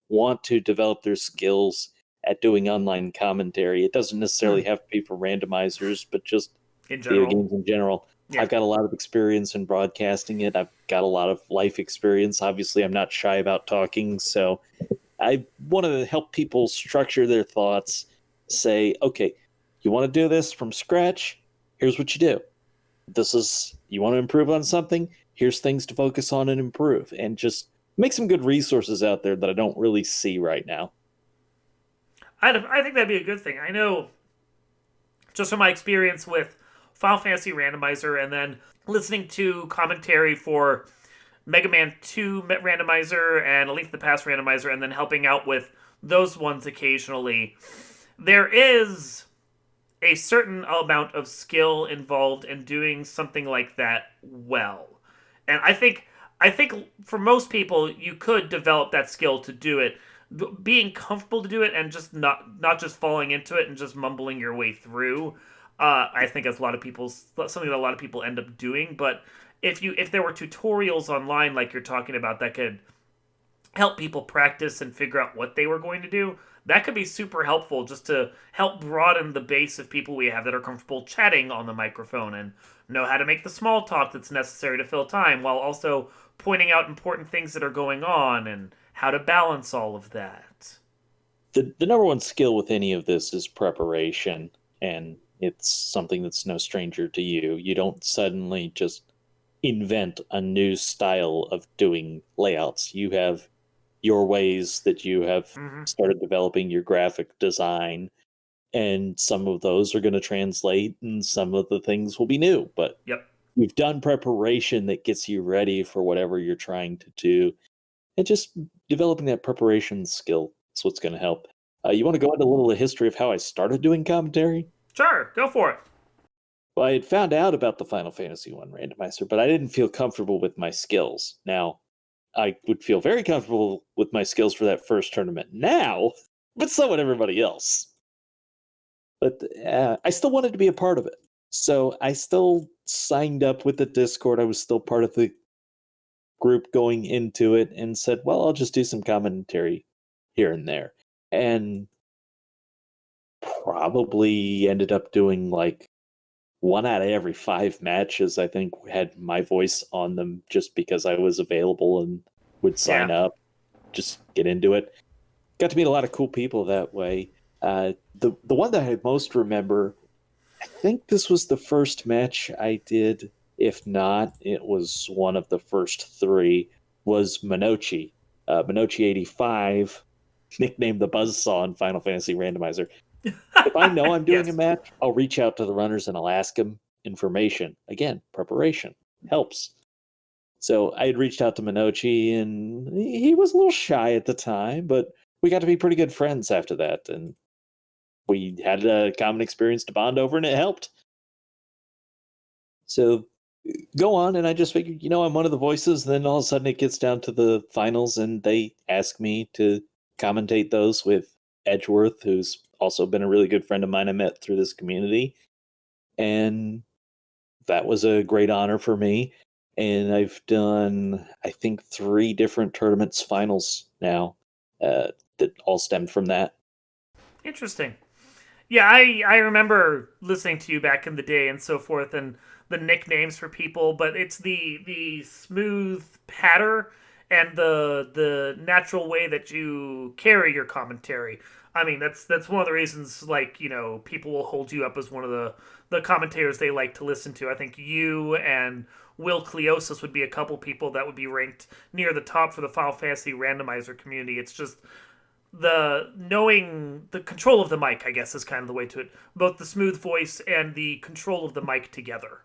B: want to develop their skills at doing online commentary. It doesn't necessarily
A: Hmm.
B: have to be for randomizers, but just
A: In
B: video
A: general,
B: games in general.
A: yeah.
B: I've got a lot of experience in broadcasting it. I've got a lot of life experience. Obviously, I'm not shy about talking, so I want to help people structure their thoughts, say, okay, you want to do this from scratch? Here's what you do. This is, you want to improve on something? Here's things to focus on and improve. And just make some good resources out there that I don't really see right now.
A: I think that'd be a good thing. I know just from my experience with Final Fantasy Randomizer and then listening to commentary for Mega Man 2 randomizer and A Link to the Past randomizer and then helping out with those ones occasionally, there is a certain amount of skill involved in doing something like that well. And I think for most people you could develop that skill to do it being comfortable to do it and just not just falling into it and just mumbling your way through. I think that's a lot of people's something that a lot of people end up doing. But if there were tutorials online like you're talking about that could help people practice and figure out what they were going to do, that could be super helpful just to help broaden the base of people we have that are comfortable chatting on the microphone and know how to make the small talk that's necessary to fill time while also pointing out important things that are going on and how to balance all of that.
B: The number one skill with any of this is preparation, and it's something that's no stranger to you. You don't suddenly just invent a new style of doing layouts. You have your ways that you have
A: Mm-hmm.
B: started developing your graphic design, and some of those are going to translate and some of the things will be new, but
A: Yep.
B: you've done preparation that gets you ready for whatever you're trying to do, and just developing that preparation skill is what's going to help. You want to go into a little history of how I started doing commentary?
A: Sure, go for it.
B: Well, I had found out about the Final Fantasy One randomizer, but I didn't feel comfortable with my skills. Now, I would feel very comfortable with my skills for that first tournament now, but so would everybody else. But I still wanted to be a part of it. So I still signed up with the Discord. I was still part of the group going into it and said, well, I'll just do some commentary here and there. And probably ended up doing like one out of every 5 matches, I think, had my voice on them just because I was available and would sign
A: Yeah.
B: up, just get into it. Got to meet a lot of cool people that way. The one that I most remember I think this was the first match I did. If not, it was one of the first three. Was Minochi, Minochi 85, nicknamed the Buzzsaw in Final Fantasy Randomizer. If I know I'm doing a
A: Yes.
B: match, I'll reach out to the runners and I'll ask them information. Again, preparation helps. So I had reached out to Minochi, and he was a little shy at the time, but we got to be pretty good friends after that, and we had a common experience to bond over, and it helped. So go on, and I just figured, I'm one of the voices. Then all of a sudden, it gets down to the finals, and they ask me to commentate those with Edgeworth, who's also been a really good friend of mine I met through this community, and that was a great honor for me. And I've done, I think, 3 different tournaments finals now that all stemmed from that.
A: Interesting. Yeah, I remember listening to you back in the day and so forth, and the nicknames for people, but it's the smooth patter and the natural way that you carry your commentary. I mean, that's one of the reasons, like, people will hold you up as one of the commentators they like to listen to. I think you and Will Cleosis would be a couple people that would be ranked near the top for the Final Fantasy randomizer community. It's just the knowing the control of the mic, I guess, is kind of the way to it. Both the smooth voice and the control of the mic together.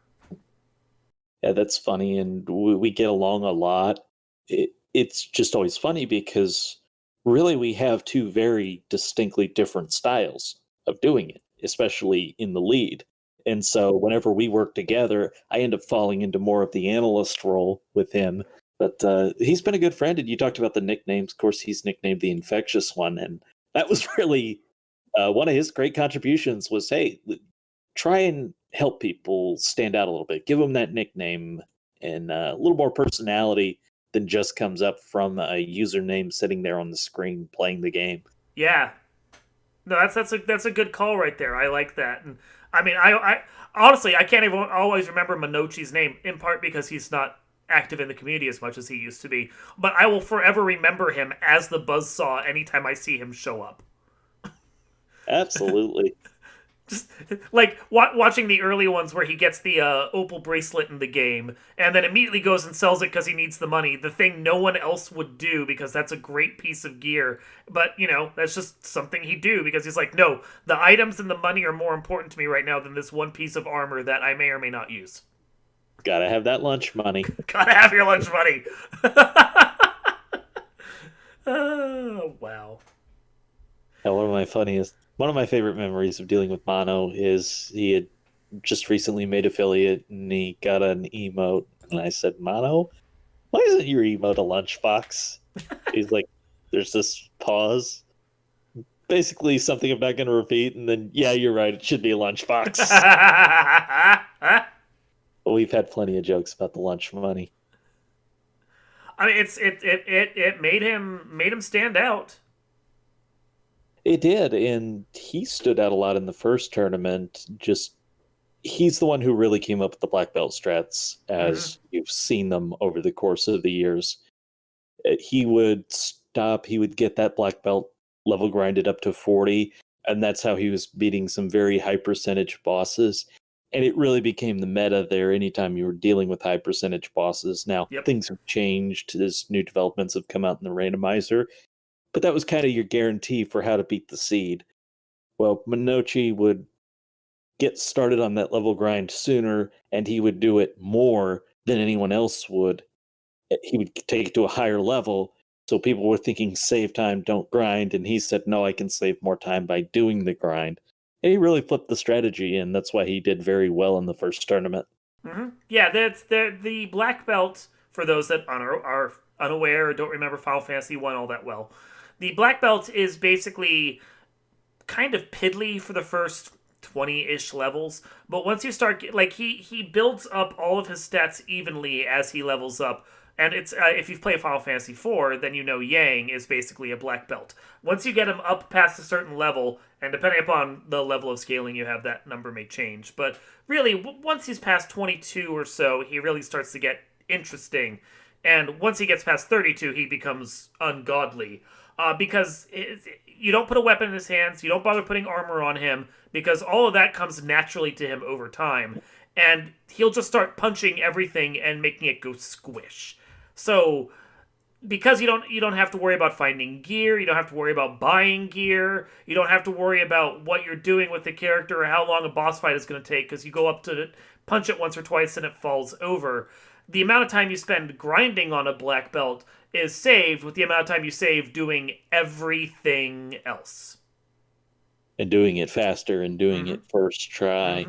B: Yeah, that's funny, and we get along a lot. It's just always funny because really we have 2 very distinctly different styles of doing it, especially in the lead. And so whenever we work together, I end up falling into more of the analyst role with him. But he's been a good friend, and you talked about the nicknames. Of course, he's nicknamed the Infectious One, and that was really one of his great contributions was, hey, try and help people stand out a little bit. Give them that nickname and a little more personality than just comes up from a username sitting there on the screen playing the game.
A: Yeah, no, that's a good call right there. I like that, and I mean, I honestly I can't even always remember Minochi's name in part because he's not active in the community as much as he used to be. But I will forever remember him as the Buzzsaw anytime I see him show up.
B: Absolutely.
A: Just like watching the early ones where he gets the opal bracelet in the game and then immediately goes and sells it because he needs the money, the thing no one else would do because that's a great piece of gear, but that's just something he'd do because he's like, no, the items and the money are more important to me right now than this one piece of armor that I may or may not use.
B: Gotta have that lunch money.
A: Gotta have your lunch money. Oh, wow.
B: One of my favorite memories of dealing with Mono is he had just recently made affiliate and he got an emote, and I said, Mono, why isn't your emote a lunchbox? He's like, there's this pause. Basically something I'm not going to repeat, and then, yeah, you're right, it should be a lunchbox. But we've had plenty of jokes about the lunch money.
A: I mean, it made him stand out.
B: It did, and he stood out a lot in the first tournament. Just he's the one who really came up with the black belt strats
A: Mm-hmm.
B: as you've seen them over the course of the years. He would stop, he would get that black belt level grinded up to 40, and that's how he was beating some very high percentage bosses. And it really became the meta there anytime you were dealing with high percentage bosses. Now,
A: Yep.
B: things have changed as new developments have come out in the randomizer, but that was kind of your guarantee for how to beat the seed. Well, Minochi would get started on that level grind sooner, and he would do it more than anyone else would. He would take it to a higher level, so people were thinking save time, don't grind, and he said, no, I can save more time by doing the grind. And he really flipped the strategy, and that's why he did very well in the first tournament.
A: Mm-hmm. Yeah, that's the black belt. For those that are unaware or don't remember Final Fantasy One all that well, the black belt is basically kind of piddly for the first 20-ish levels, but once you start, like, he builds up all of his stats evenly as he levels up. And it's if you've played Final Fantasy IV, then you know Yang is basically a black belt. Once you get him up past a certain level, and depending upon the level of scaling you have, that number may change. But really, once he's past 22 or so, he really starts to get interesting. And once he gets past 32, he becomes ungodly. because you don't put a weapon in his hands, you don't bother putting armor on him, because all of that comes naturally to him over time, and he'll just start punching everything and making it go squish. So because you don't have to worry about finding gear, you don't have to worry about buying gear, you don't have to worry about what you're doing with the character or how long a boss fight is going to take, because you go up to punch it once or twice and it falls over. The amount of time you spend grinding on a black belt is saved with the amount of time you save doing everything else.
B: And doing it faster and doing it first try.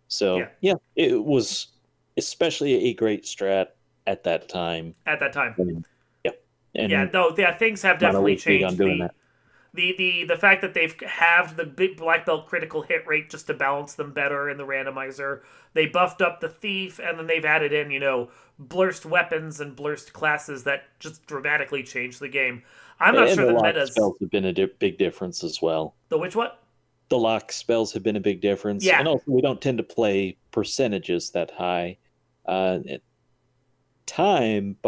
B: So yeah, it was especially a great strat at that time.
A: At that time.
B: And
A: things have definitely changed. The fact that they've halved the big black belt critical hit rate just to balance them better in the randomizer. They buffed up the thief, and then they've added in, blurst weapons and blurst classes that just dramatically changed the game. I'm not sure the metas.
B: Spells have been a big difference as well.
A: The which what?
B: The lock spells have been a big difference.
A: Yeah.
B: And also we don't tend to play percentages that high. By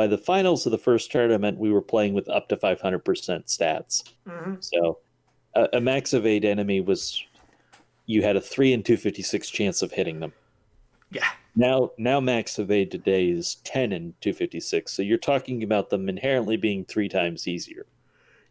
B: the finals of the first tournament, we were playing with up to 500% stats. So a max evade enemy you had a 3 in 256 chance of hitting them.
A: Yeah.
B: Now max evade today is 10 in 256. So you're talking about them inherently being 3 times easier.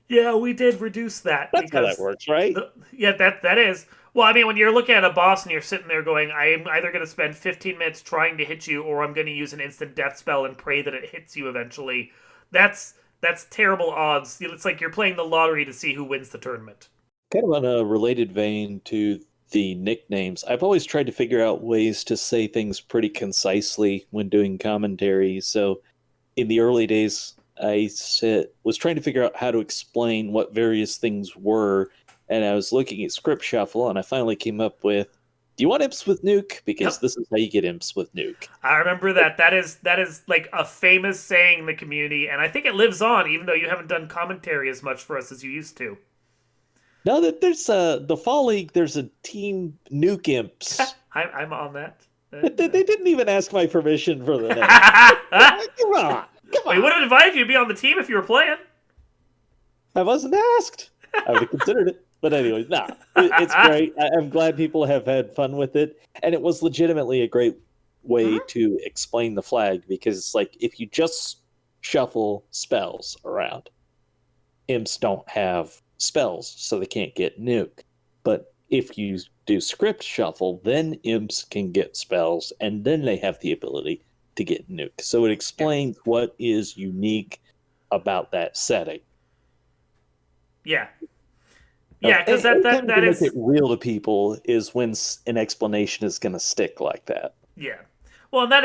A: Yeah, we did reduce that.
B: That's how that works, right?
A: That is. Well, I mean, when you're looking at a boss and you're sitting there going, I'm either going to spend 15 minutes trying to hit you, or I'm going to use an instant death spell and pray that it hits you eventually. That's terrible odds. It's like you're playing the lottery to see who wins the tournament.
B: Kind of on a related vein to the nicknames, I've always tried to figure out ways to say things pretty concisely when doing commentary. So in the early days, I was trying to figure out how to explain what various things were, and I was looking at script shuffle, and I finally came up with, do you want imps with nuke? Because this is how you get imps with nuke.
A: I remember that. That is like a famous saying in the community, and I think it lives on, even though you haven't done commentary as much for us as you used to.
B: Now that there's the Fall League, there's a team nuke imps.
A: I'm on that.
B: They didn't even ask my permission for the name. Come on.
A: We would have invited you to be on the team if you were playing.
B: I wasn't asked. I would have considered it. But anyways, it's great. I'm glad people have had fun with it. And it was legitimately a great way to explain the flag, because it's like, if you just shuffle spells around, imps don't have spells, so they can't get nuke. But if you do script shuffle, then imps can get spells, and then they have the ability to get nuke. So it explains what is unique about that setting.
A: Yeah, because that is
B: make it real to people is when an explanation is going to stick like that.
A: Yeah, well, and that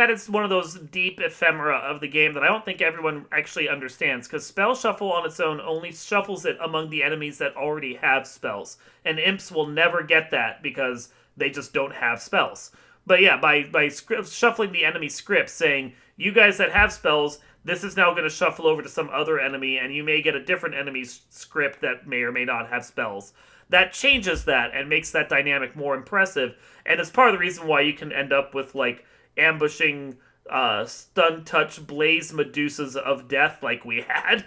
A: is one of those deep ephemera of the game that I don't think everyone actually understands. Because spell shuffle on its own only shuffles it among the enemies that already have spells, and imps will never get that because they just don't have spells. But yeah, by shuffling the enemy script, saying, you guys that have spells, this is now going to shuffle over to some other enemy, and you may get a different enemy's script that may or may not have spells. That changes that and makes that dynamic more impressive, and it's part of the reason why you can end up with, like, ambushing stun touch blaze medusas of death like we had.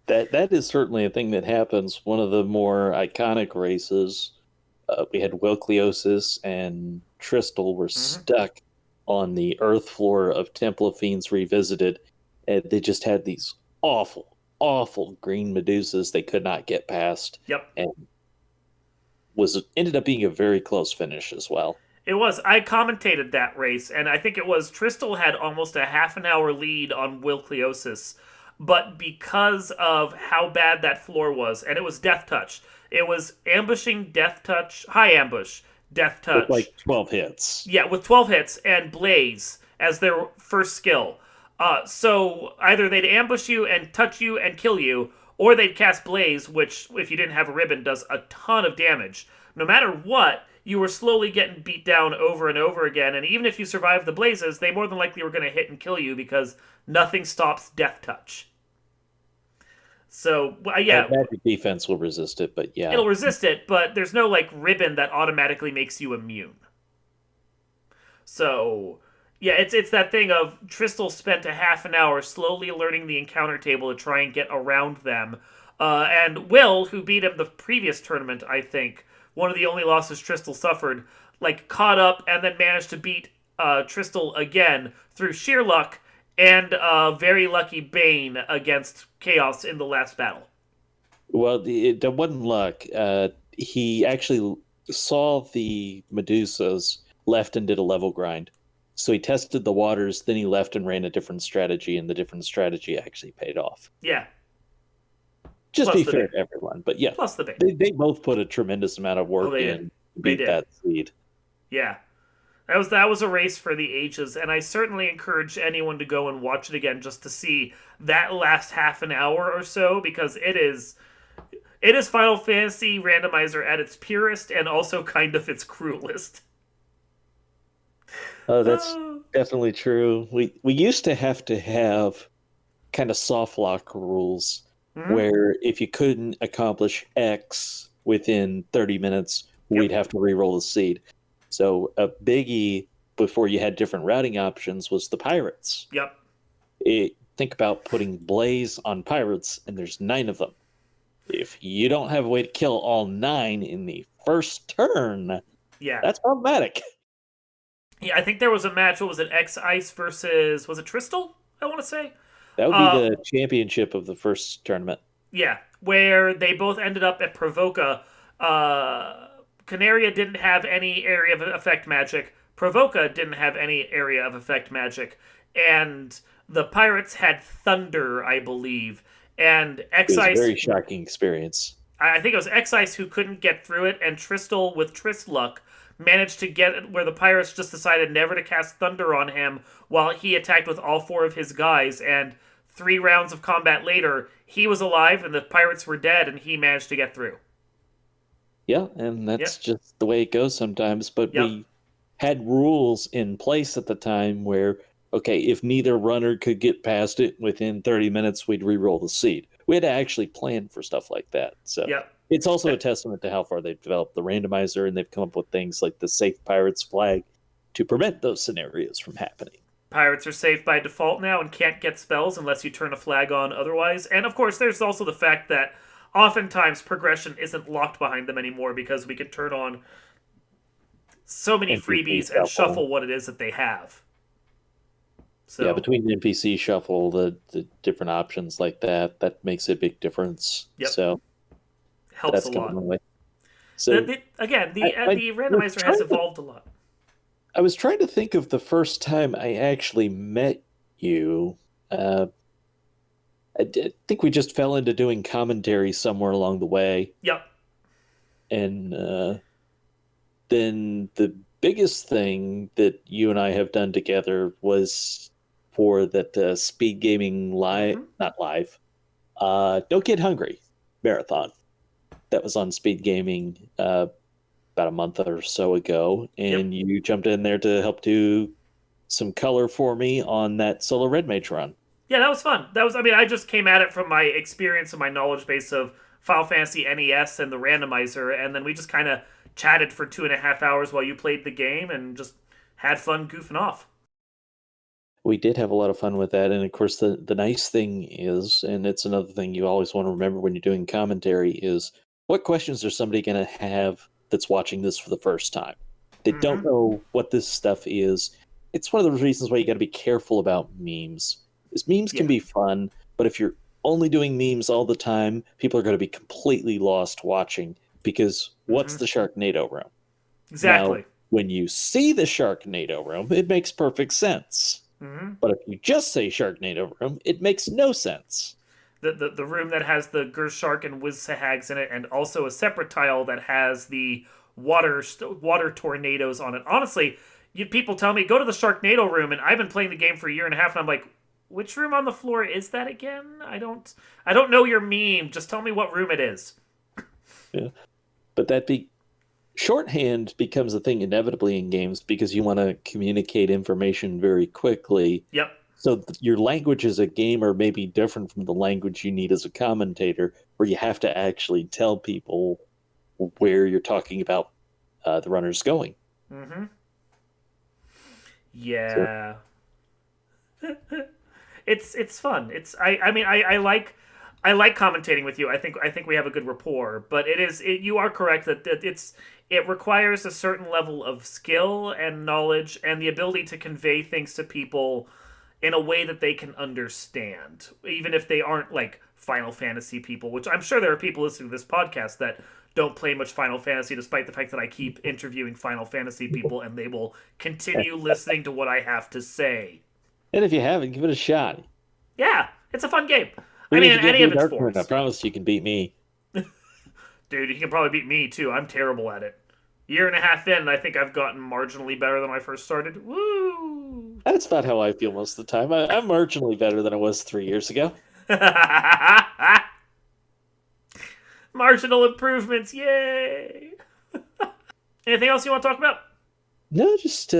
B: That is certainly a thing that happens. One of the more iconic races, we had Wilkliosis and Tristal were stuck on the earth floor of Temple of Fiends Revisited, and they just had these awful, awful green medusas they could not get past.
A: Yep.
B: And ended up being a very close finish as well.
A: It was. I commentated that race, and I think it was Tristal had almost a half an hour lead on Wilkliosis, but because of how bad that floor was, and it was death touch. It was ambushing, death touch, high ambush, death touch.
B: With like 12 hits.
A: Yeah, with 12 hits, and blaze as their first skill. So either they'd ambush you and touch you and kill you, or they'd cast blaze, which, if you didn't have a ribbon, does a ton of damage. No matter what, you were slowly getting beat down over and over again, and even if you survived the blazes, they more than likely were going to hit and kill you because nothing stops death touch. So, yeah.
B: Magic defense will resist it, but yeah.
A: It'll resist it, but there's no, like, ribbon that automatically makes you immune. So, Yeah, it's that thing of Tristel spent a half an hour slowly learning the encounter table to try and get around them. And Will, who beat him the previous tournament, I think, one of the only losses Tristel suffered, like caught up and then managed to beat Tristel again through sheer luck and very lucky Bane against Chaos in the last battle.
B: Well, it wasn't luck. He actually saw the Medusas, left and did a level grind. So he tested the waters, then he left and ran a different strategy, and the different strategy actually paid off.
A: Yeah.
B: Just
A: Plus
B: be
A: the
B: fair
A: Bane.
B: to everyone. But yeah,
A: Plus the Bane.
B: they both put a tremendous amount of
A: Oh,
B: work
A: they did.
B: in to
A: They
B: beat
A: did.
B: that seed.
A: Yeah. That was a race for the ages, and I certainly encourage anyone to go and watch it again just to see that last half an hour or so, because it is Final Fantasy randomizer at its purest and also kind of its cruelest.
B: Oh, that's
A: Oh.
B: definitely true. We used to have kind of soft lock rules
A: Mhm.
B: where if you couldn't accomplish X within 30 minutes, we'd
A: Yep.
B: have to re-roll the seed. So a biggie before you had different routing options was the pirates.
A: Yep.
B: Think about putting Blaze on pirates, and there's 9 of them. If you don't have a way to kill all 9 in the first turn,
A: Yeah.
B: that's problematic.
A: Yeah, I think there was a match. What was it? X Ice versus, was it Tristel? I want to say.
B: That would be
A: Uh,
B: the championship of the first tournament.
A: yeah, where they both ended up at Provoca. Uh, Canaria didn't have any area of effect magic. Provoca didn't have any area of effect magic, and the pirates had thunder, I believe. And
B: It
A: X
B: was a
A: Ice,
B: very shocking experience.
A: I think it was X Ice who couldn't get through it, and Tristel with Trist luck managed to get it where the pirates just decided never to cast thunder on him while he attacked with all 4 of his guys. And 3 rounds of combat later, he was alive and the pirates were dead, and he managed to get through.
B: Yeah, and that's
A: Yep.
B: just the way it goes sometimes. But
A: Yep.
B: we had rules in place at the time where, okay, if neither runner could get past it within 30 minutes, we'd re-roll the seed. We had to actually plan for stuff like that. So
A: Yep.
B: it's also a testament to how far they've developed the randomizer, and they've come up with things like the Safe Pirates flag to prevent those scenarios from happening.
A: Pirates are safe by default now and can't get spells unless you turn a flag on otherwise. And of course, there's also the fact that oftentimes progression isn't locked behind them anymore because we can turn on so many
B: NPC
A: freebies and
B: shuffle.
A: shuffle what it is that they have. So
B: Yeah, between the NPC shuffle, the different options like that makes a big difference.
A: Yep.
B: So
A: helps
B: that's
A: a
B: coming
A: lot.
B: my way. So
A: Again,
B: I
A: the
B: was
A: randomizer has
B: trying to
A: evolved a lot.
B: I was trying to think of the first time I actually met you. Think we just fell into doing commentary somewhere along the way,
A: Yep.
B: and then the biggest thing that you and I have done together was for that speed gaming live,
A: Hmm.
B: not live. Don't Get Hungry marathon that was on speed gaming about a month or so ago,
A: Yep.
B: and you jumped in there to help do some color for me on that solo red mage run.
A: Yeah, that was fun. That was. I mean, I just came at it from my experience and my knowledge base of Final Fantasy NES and the randomizer, and then we just kind of chatted for 2.5 hours while you played the game and just had fun goofing off.
B: We did have a lot of fun with that, and of course the nice thing is, and it's another thing you always want to remember when you're doing commentary, is what questions are somebody going to have that's watching this for the first time? They don't
A: Hmm.
B: know what this stuff is. It's one of the reasons why you got to be careful about memes. Is memes can
A: Yeah.
B: be fun, but if you're only doing memes all the time, people are going to be completely lost watching, because what's
A: Hmm.
B: the Sharknado room? Now,
A: Exactly.
B: when you see the Sharknado room, it makes perfect sense.
A: Hmm.
B: But if you just say Sharknado room, it makes no sense.
A: The room that has the Gershark and Wizhags in it, and also a separate tile that has the water tornadoes on it. Honestly, people tell me go to the Sharknado room, and I've been playing the game for a year and a half, and I'm like, which room on the floor is that again? I don't know your meme. Just tell me what room it is.
B: Yeah. But shorthand becomes a thing inevitably in games because you want to communicate information very quickly.
A: Yep.
B: So your language as a gamer may be different from the language you need as a commentator, where you have to actually tell people where you're talking about the runners going.
A: Hmm.
B: So
A: Yeah. It's fun. I mean I like commentating with you. I think we have a good rapport, but you are correct that it requires a certain level of skill and knowledge and the ability to convey things to people in a way that they can understand, even if they aren't like Final Fantasy people, which I'm sure there are people listening to this podcast that don't play much Final Fantasy, despite the fact that I keep interviewing Final Fantasy people and they will continue listening to what I have to say.
B: and if you haven't, give it a shot.
A: Yeah, it's a fun game. I
B: Even
A: mean,
B: if
A: in
B: you can't
A: any of
B: beat
A: its
B: Darkmoon, I
A: forms.
B: promise you can beat me.
A: Dude, you can probably beat me too. I'm terrible at it. Year and a half in, I think I've gotten marginally better than when I first started. Woo!
B: That's about how I feel most of the time. I'm marginally better than I was 3 years ago.
A: Marginal improvements, yay! Anything else you want to talk about?
B: No, just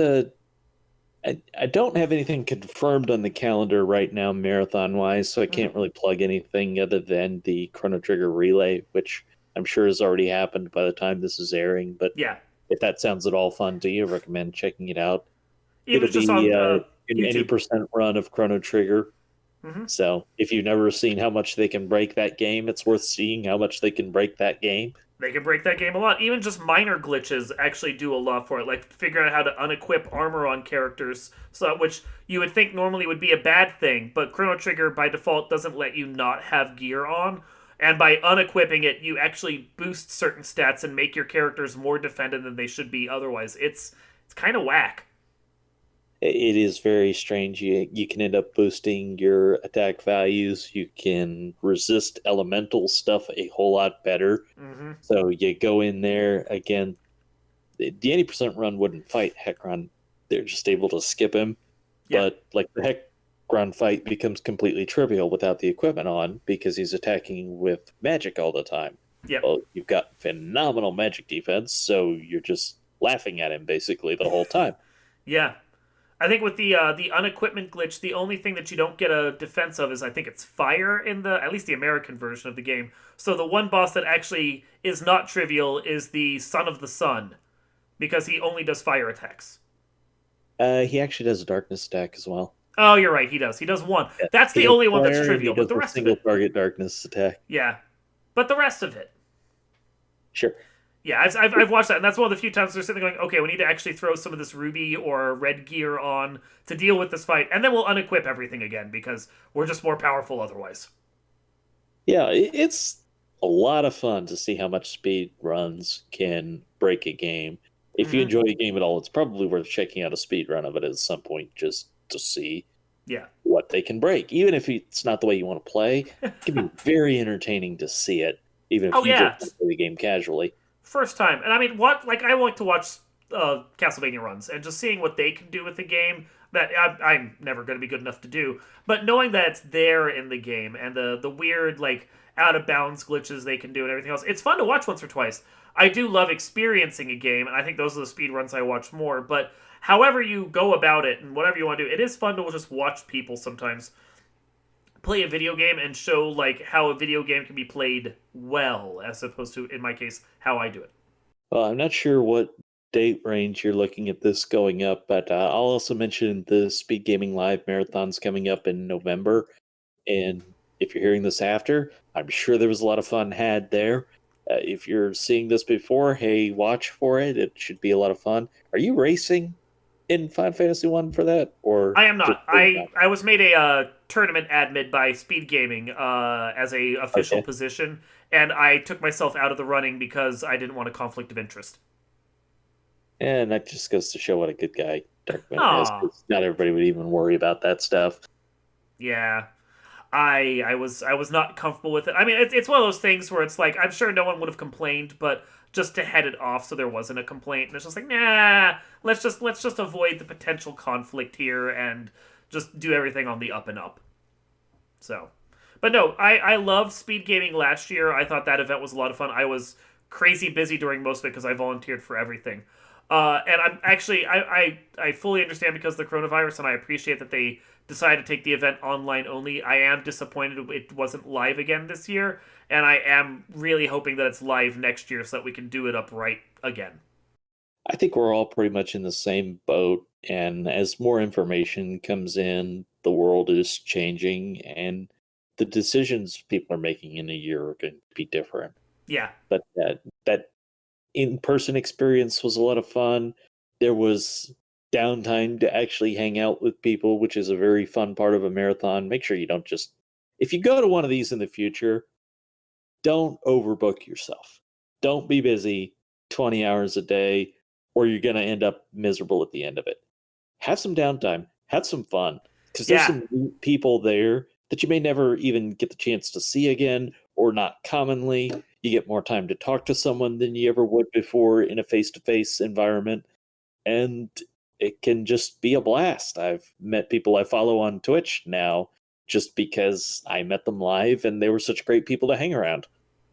B: I don't have anything confirmed on the calendar right now, marathon wise, so I
A: Mm-hmm.
B: can't really plug anything other than the Chrono Trigger Relay, which I'm sure has already happened by the time this is airing. But
A: Yeah,
B: if that sounds at all fun to you, I recommend checking it out.
A: it
B: It'll
A: was just
B: be
A: on
B: an any
A: YouTube.
B: percent run of Chrono Trigger.
A: Mm-hmm.
B: So if you've never seen how much they can break that game, it's worth seeing how much they can break that game.
A: They can break that game a lot. Even just minor glitches actually do a lot for it, like figuring out how to unequip armor on characters, so which you would think normally would be a bad thing, but Chrono Trigger by default doesn't let you not have gear on. And by unequipping it, you actually boost certain stats and make your characters more defended than they should be otherwise. It's kind of whack.
B: It is very strange. You can end up boosting your attack values. You can resist elemental stuff a whole lot better.
A: Mm-hmm.
B: So you go in there again. The 80% run wouldn't fight Hekron. They're just able to skip him.
A: Yeah,
B: But like the Hekron fight becomes completely trivial without the equipment on because he's attacking with magic all the time.
A: yeah,
B: Well, you've got phenomenal magic defense, so you're just laughing at him basically the whole time.
A: yeah. I think with the unequipment glitch, the only thing that you don't get a defense of is I think it's fire in the at least the American version of the game. So the one boss that actually is not trivial is the Son of the Sun, because he only does fire attacks.
B: He actually does a darkness attack as well.
A: Oh, you're right. He does. He does one.
B: Yeah.
A: That's
B: He
A: the
B: does
A: only one that's
B: fire and he
A: trivial. But
B: does
A: the
B: a
A: rest of
B: single
A: it,
B: target darkness attack.
A: yeah. But the rest of it,
B: Sure.
A: yeah. I've watched that, and that's one of the few times they're sitting there going, okay, we need to actually throw some of this ruby or red gear on to deal with this fight, and then we'll unequip everything again because we're just more powerful otherwise.
B: Yeah, it's a lot of fun to see how much speed runs can break a game. If you
A: Mm-hmm.
B: enjoy a game at all, it's probably worth checking out a speed run of it at some point just to see
A: Yeah.
B: what they can break. Even if it's not the way you want to play, it can be very entertaining to see it, even if
A: Oh
B: you just
A: yeah.
B: want to play the game casually.
A: First time, and I mean, what like I like to watch Castlevania runs and just seeing what they can do with the game that I'm never going to be good enough to do. But knowing that it's there in the game and the weird like out of bounds glitches they can do and everything else, it's fun to watch once or twice. I do love experiencing a game, and I think those are the speed runs I watch more. But however you go about it and whatever you want to do, it is fun to just watch people sometimes play a video game and show like how a video game can be played well as opposed to in my case how I do it.
B: Well, I'm not sure what date range you're looking at this going up, but I'll also mention the Speed Gaming Live marathons coming up in November. And if you're hearing this after, I'm sure there was a lot of fun had there. If you're seeing this before, hey, watch for it. It should be a lot of fun. Are you racing in Final Fantasy One for that, or
A: I am
B: just
A: not. I was made a tournament admin by Speed Gaming as a official
B: okay?
A: position, and I took myself out of the running because I didn't want a conflict of interest.
B: And that just goes to show what a good guy Darkman is.
A: Ah,
B: 'Cause not everybody would even worry about that stuff.
A: yeah. I was not comfortable with it. I mean, it's one of those things where it's like I'm sure no one would have complained, but just to head it off so there wasn't a complaint, and it's just like nah, let's just avoid the potential conflict here and just do everything on the up and up. So, but no, I loved speed gaming last year. I thought that event was a lot of fun. I was crazy busy during most of it because I volunteered for everything. And I'm actually I fully understand because of the coronavirus, and I appreciate that they decided to take the event online only. I am disappointed it wasn't live again this year, and I am really hoping that it's live next year so that we can do it upright again.
B: I think we're all pretty much in the same boat. And as more information comes in, the world is changing, and the decisions people are making in a year are going to be different.
A: Yeah.
B: But that in-person experience was a lot of fun. There was downtime to actually hang out with people, which is a very fun part of a marathon. Make sure you don't just, if you go to one of these in the future, don't overbook yourself. Don't be busy 20 hours a day, or you're going to end up miserable at the end of it. Have some downtime, have some fun, because there's
A: Yeah.
B: some people there that you may never even get the chance to see again, or not commonly. You get more time to talk to someone than you ever would before in a face to face environment, and it can just be a blast. I've met people I follow on Twitch now just because I met them live and they were such great people to hang around.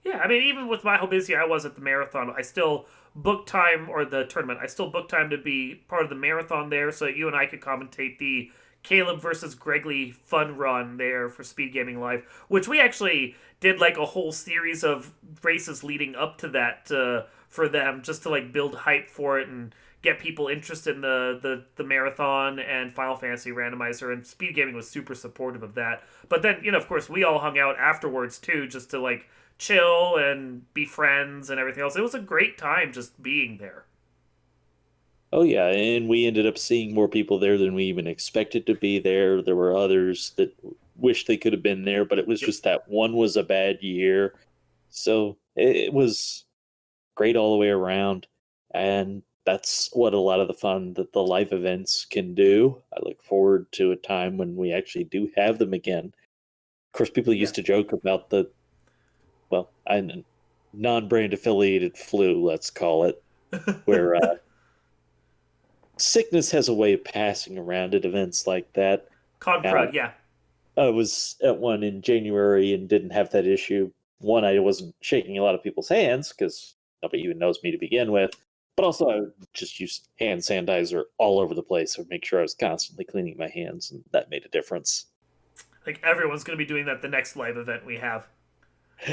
A: Yeah, I mean, even with how busy I was at the marathon, I still booked time, or the tournament. I still booked time to be part of the marathon there, so that you and I could commentate the Caleb versus Gregley fun run there for Speed Gaming Live, which we actually did like a whole series of races leading up to that for them, just to like build hype for it and get people interested in the marathon and Final Fantasy randomizer. And Speed Gaming was super supportive of that. But then, of course, we all hung out afterwards too, just to like chill and be friends and everything else. It was a great time just being there.
B: Oh yeah, and we ended up seeing more people there than we even expected to be there. There were others that wish they could have been there, but it was
A: Yep.
B: just that one was a bad year. So it was great all the way around. And that's what a lot of the fun that the live events can do. I look forward to a time when we actually do have them again. Of course, people
A: Yeah.
B: used to joke about the, well, I non-brand affiliated flu, let's call it, where sickness has a way of passing around at events like that.
A: Concrud,
B: Now,
A: yeah.
B: I was at one in January and didn't have that issue. One, I wasn't shaking a lot of people's hands because nobody even knows me to begin with. But also, I would just use hand sanitizer all over the place or make sure I was constantly cleaning my hands, and that made a difference.
A: Like everyone's going to be doing that the next live event we have.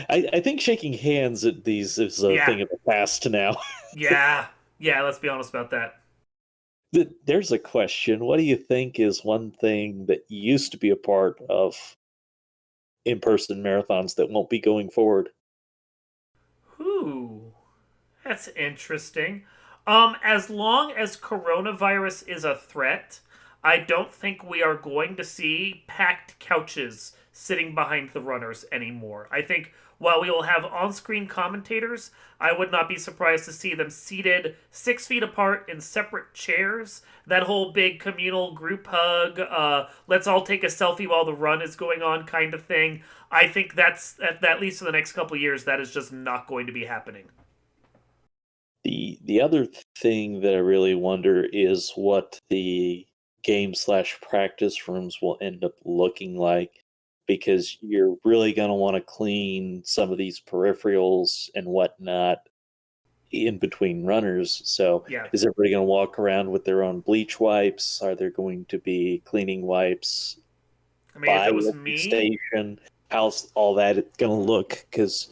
B: I think shaking hands at these is a
A: Yeah.
B: thing of the past now.
A: Yeah. Yeah, let's be honest about that.
B: There's a question. What do you think is one thing that used to be a part of in person marathons that won't be going forward?
A: Ooh. That's interesting. As long as coronavirus is a threat, I don't think we are going to see packed couches sitting behind the runners anymore. I think while we will have on screen commentators, I would not be surprised to see them seated 6 feet apart in separate chairs. That whole big communal group hug, let's all take a selfie while the run is going on kind of thing. I think that's, at least for the next couple of years, that is just not going to be happening.
B: The other thing that I really wonder is what the game slash practice rooms will end up looking like, because you're really going to want to clean some of these peripherals and whatnot in between runners. So
A: Yeah.
B: is everybody going to walk around with their own bleach wipes? Are there going to be cleaning wipes
A: I mean, if
B: by
A: it was
B: every
A: me,
B: station? How's all that going to look? Because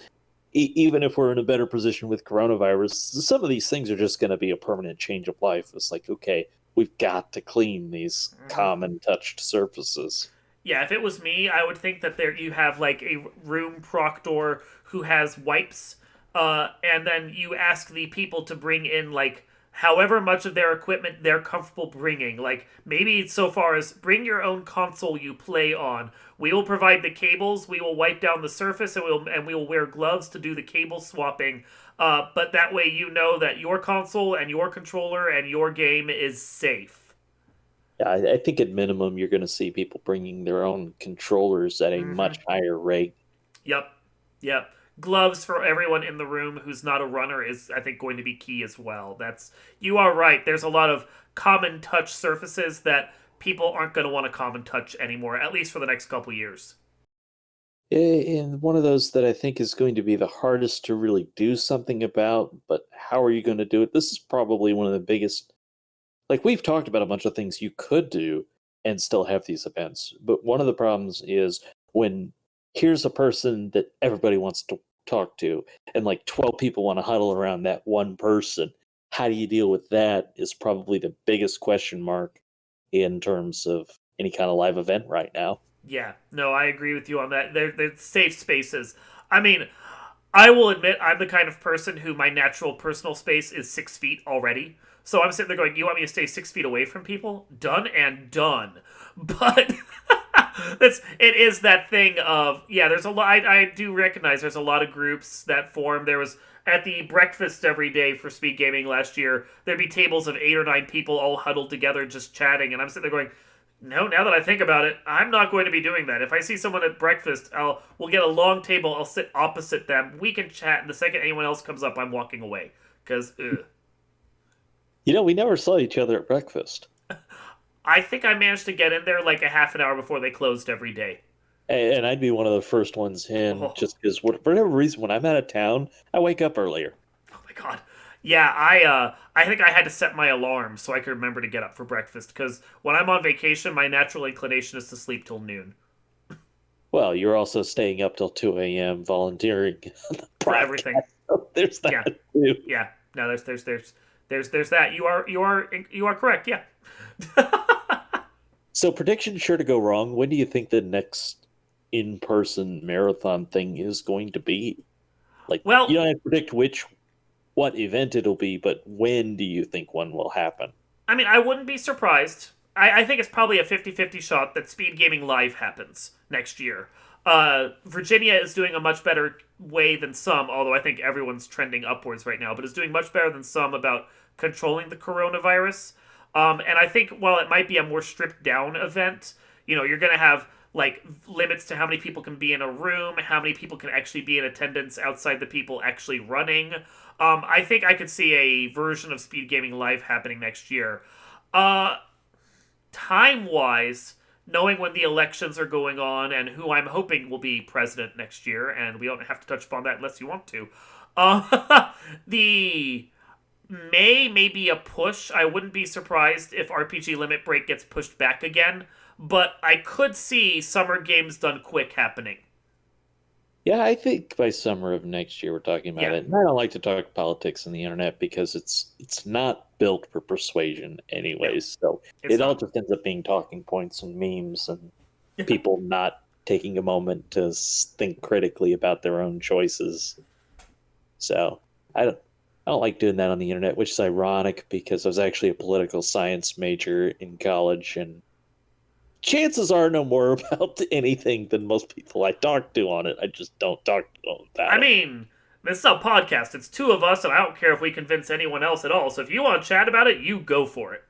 B: even if we're in a better position with coronavirus, some of these things are just going to be a permanent change of life. It's like, okay, we've got to clean these
A: mhm.
B: common touched surfaces.
A: Yeah, if it was me, I would think that there you have like a room proctor who has wipes, and then you ask the people to bring in like however much of their equipment they're comfortable bringing. Like maybe so far as bring your own console you play on. We will provide the cables. We will wipe down the surface, and we will wear gloves to do the cable swapping. But that way you know that your console and your controller and your game is safe.
B: Yeah, I think at minimum you're going to see people bringing their own controllers at a
A: Mm-hmm.
B: much higher rate.
A: Yep. Yep. Gloves for everyone in the room who's not a runner is, I think, going to be key as well. That's You are right. There's a lot of common touch surfaces that people aren't going to want to common touch anymore, at least for the next couple years.
B: And one of those that I think is going to be the hardest to really do something about, but how are you going to do it? This is probably one of the biggest. Like, we've talked about a bunch of things you could do and still have these events, but one of the problems is when here's a person that everybody wants to talk to, and like 12 people want to huddle around that one person. how do you deal with that is probably the biggest question mark in terms of any kind of live event right now.
A: Yeah, no, I agree with you on that. They're safe spaces. I mean, I will admit I'm the kind of person who my natural personal space is 6 feet already. So I'm sitting there going, "You want me to stay 6 feet away from people? Done and done." But it is that thing of, yeah. There's a lot. I do recognize there's a lot of groups that form. There was at the breakfast every day for speed gaming last year. There'd be tables of 8 or 9 people all huddled together just chatting, and I'm sitting there going, no, now that I think about it, I'm not going to be doing that. If I see someone at breakfast, we'll get a long table, I'll sit opposite them, we can chat, and the second anyone else comes up, I'm walking away. Because,
B: We never saw each other at breakfast.
A: I think I managed to get in there like a half an hour before they closed every day.
B: And I'd be one of the first ones in, just because for whatever reason, when I'm out of town, I wake up earlier.
A: Oh my god. Yeah, I think I had to set my alarm so I could remember to get up for breakfast, because when I'm on vacation, my natural inclination is to sleep till noon.
B: Well, you're also staying up till 2 a.m. volunteering
A: for everything.
B: So there's that too.
A: Yeah. No, there's that. You are correct. Yeah.
B: So predictions sure to go wrong. When do you think the next in-person marathon thing is going to be? Like,
A: well,
B: you don't have to predict what event it'll be, but when do you think one will happen?
A: I mean, I wouldn't be surprised. I think it's probably a 50-50 shot that Speed Gaming Live happens next year. Virginia is doing a much better way than some, although I think everyone's trending upwards right now, but is doing much better than some about controlling the coronavirus. And I think while it might be a more stripped down event, you're going to have like limits to how many people can be in a room, how many people can actually be in attendance outside the people actually running. I think I could see a version of Speed Gaming Live happening next year. Time-wise, knowing when the elections are going on and who I'm hoping will be president next year, and we don't have to touch upon that unless you want to. The May may be a push. I wouldn't be surprised if RPG Limit Break gets pushed back again, but I could see Summer Games Done Quick happening.
B: Yeah, I think by summer of next year we're talking about it. And I don't like to talk politics on the internet because it's not built for persuasion anyways. So it all just ends up being talking points and memes and people not taking a moment to think critically about their own choices. So I don't like doing that on the internet, which is ironic because I was actually a political science major in college, and chances are no more about anything than most people I talk to on it. I just don't talk to them about it.
A: I mean, this is a podcast. It's two of us, and I don't care if we convince anyone else at all. So if you want to chat about it, you go for it.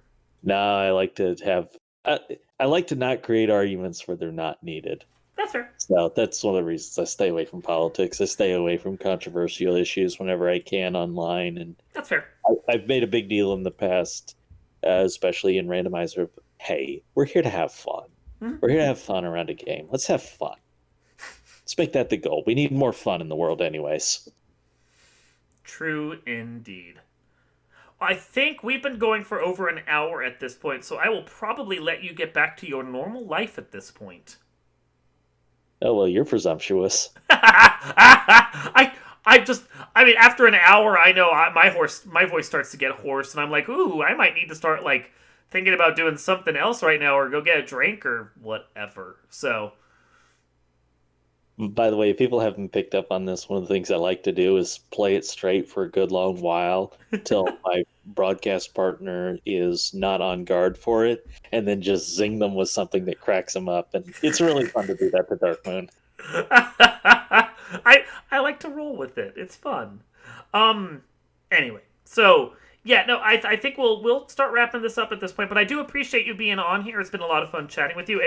B: No, I like to have... I like to not create arguments where they're not needed.
A: That's fair.
B: So that's one of the reasons I stay away from politics. I stay away from controversial issues whenever I can online. And
A: that's fair.
B: I've made a big deal in the past, especially in randomizer. Hey, we're here to have fun. Mm-hmm. We're here to have fun around a game. Let's have fun. Let's make that the goal. We need more fun in the world anyways.
A: True indeed. I think we've been going for over an hour at this point, so I will probably let you get back to your normal life at this point.
B: Oh, well, you're presumptuous.
A: I mean, after an hour, I know my voice starts to get hoarse, and I'm like, ooh, I might need to start, like, thinking about doing something else right now, or go get a drink, or whatever, so...
B: By the way, if people haven't picked up on this, one of the things I like to do is play it straight for a good long while till my broadcast partner is not on guard for it, and then just zing them with something that cracks them up. And it's really fun to do that to Dark Moon.
A: I like to roll with it. It's fun. Anyway, so yeah, no, I think we'll start wrapping this up at this point. But I do appreciate you being on here. It's been a lot of fun chatting with you.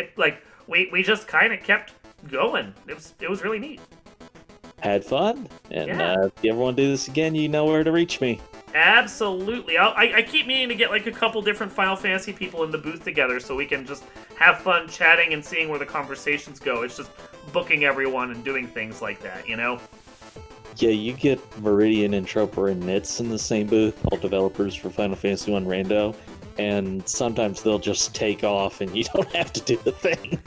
A: We just kind of kept going. It was really neat.
B: Had fun, and if you ever want to do this again, you know where to reach me.
A: Absolutely. I keep meaning to get like a couple different Final Fantasy people in the booth together so we can just have fun chatting and seeing where the conversations go. It's just booking everyone and doing things like that, you know?
B: Yeah, you get Meridian and Troper and Nits in the same booth, all developers for Final Fantasy 1 Rando, and sometimes they'll just take off and you don't have to do the thing.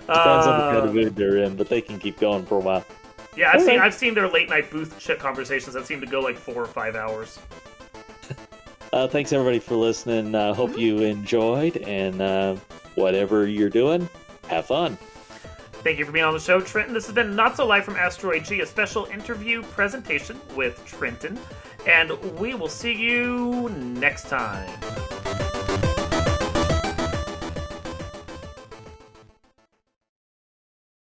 B: Depends on the kind of mood they're in, but they can keep going for a while.
A: Yeah, I've seen their late night booth chat conversations that seem to go like 4 or 5 hours.
B: Thanks everybody for listening. Hope you enjoyed, and whatever you're doing, have fun.
A: Thank you for being on the show, Trinton. This has been Not So Live from Asteroid G, a special interview presentation with Trinton, and we will see you next time.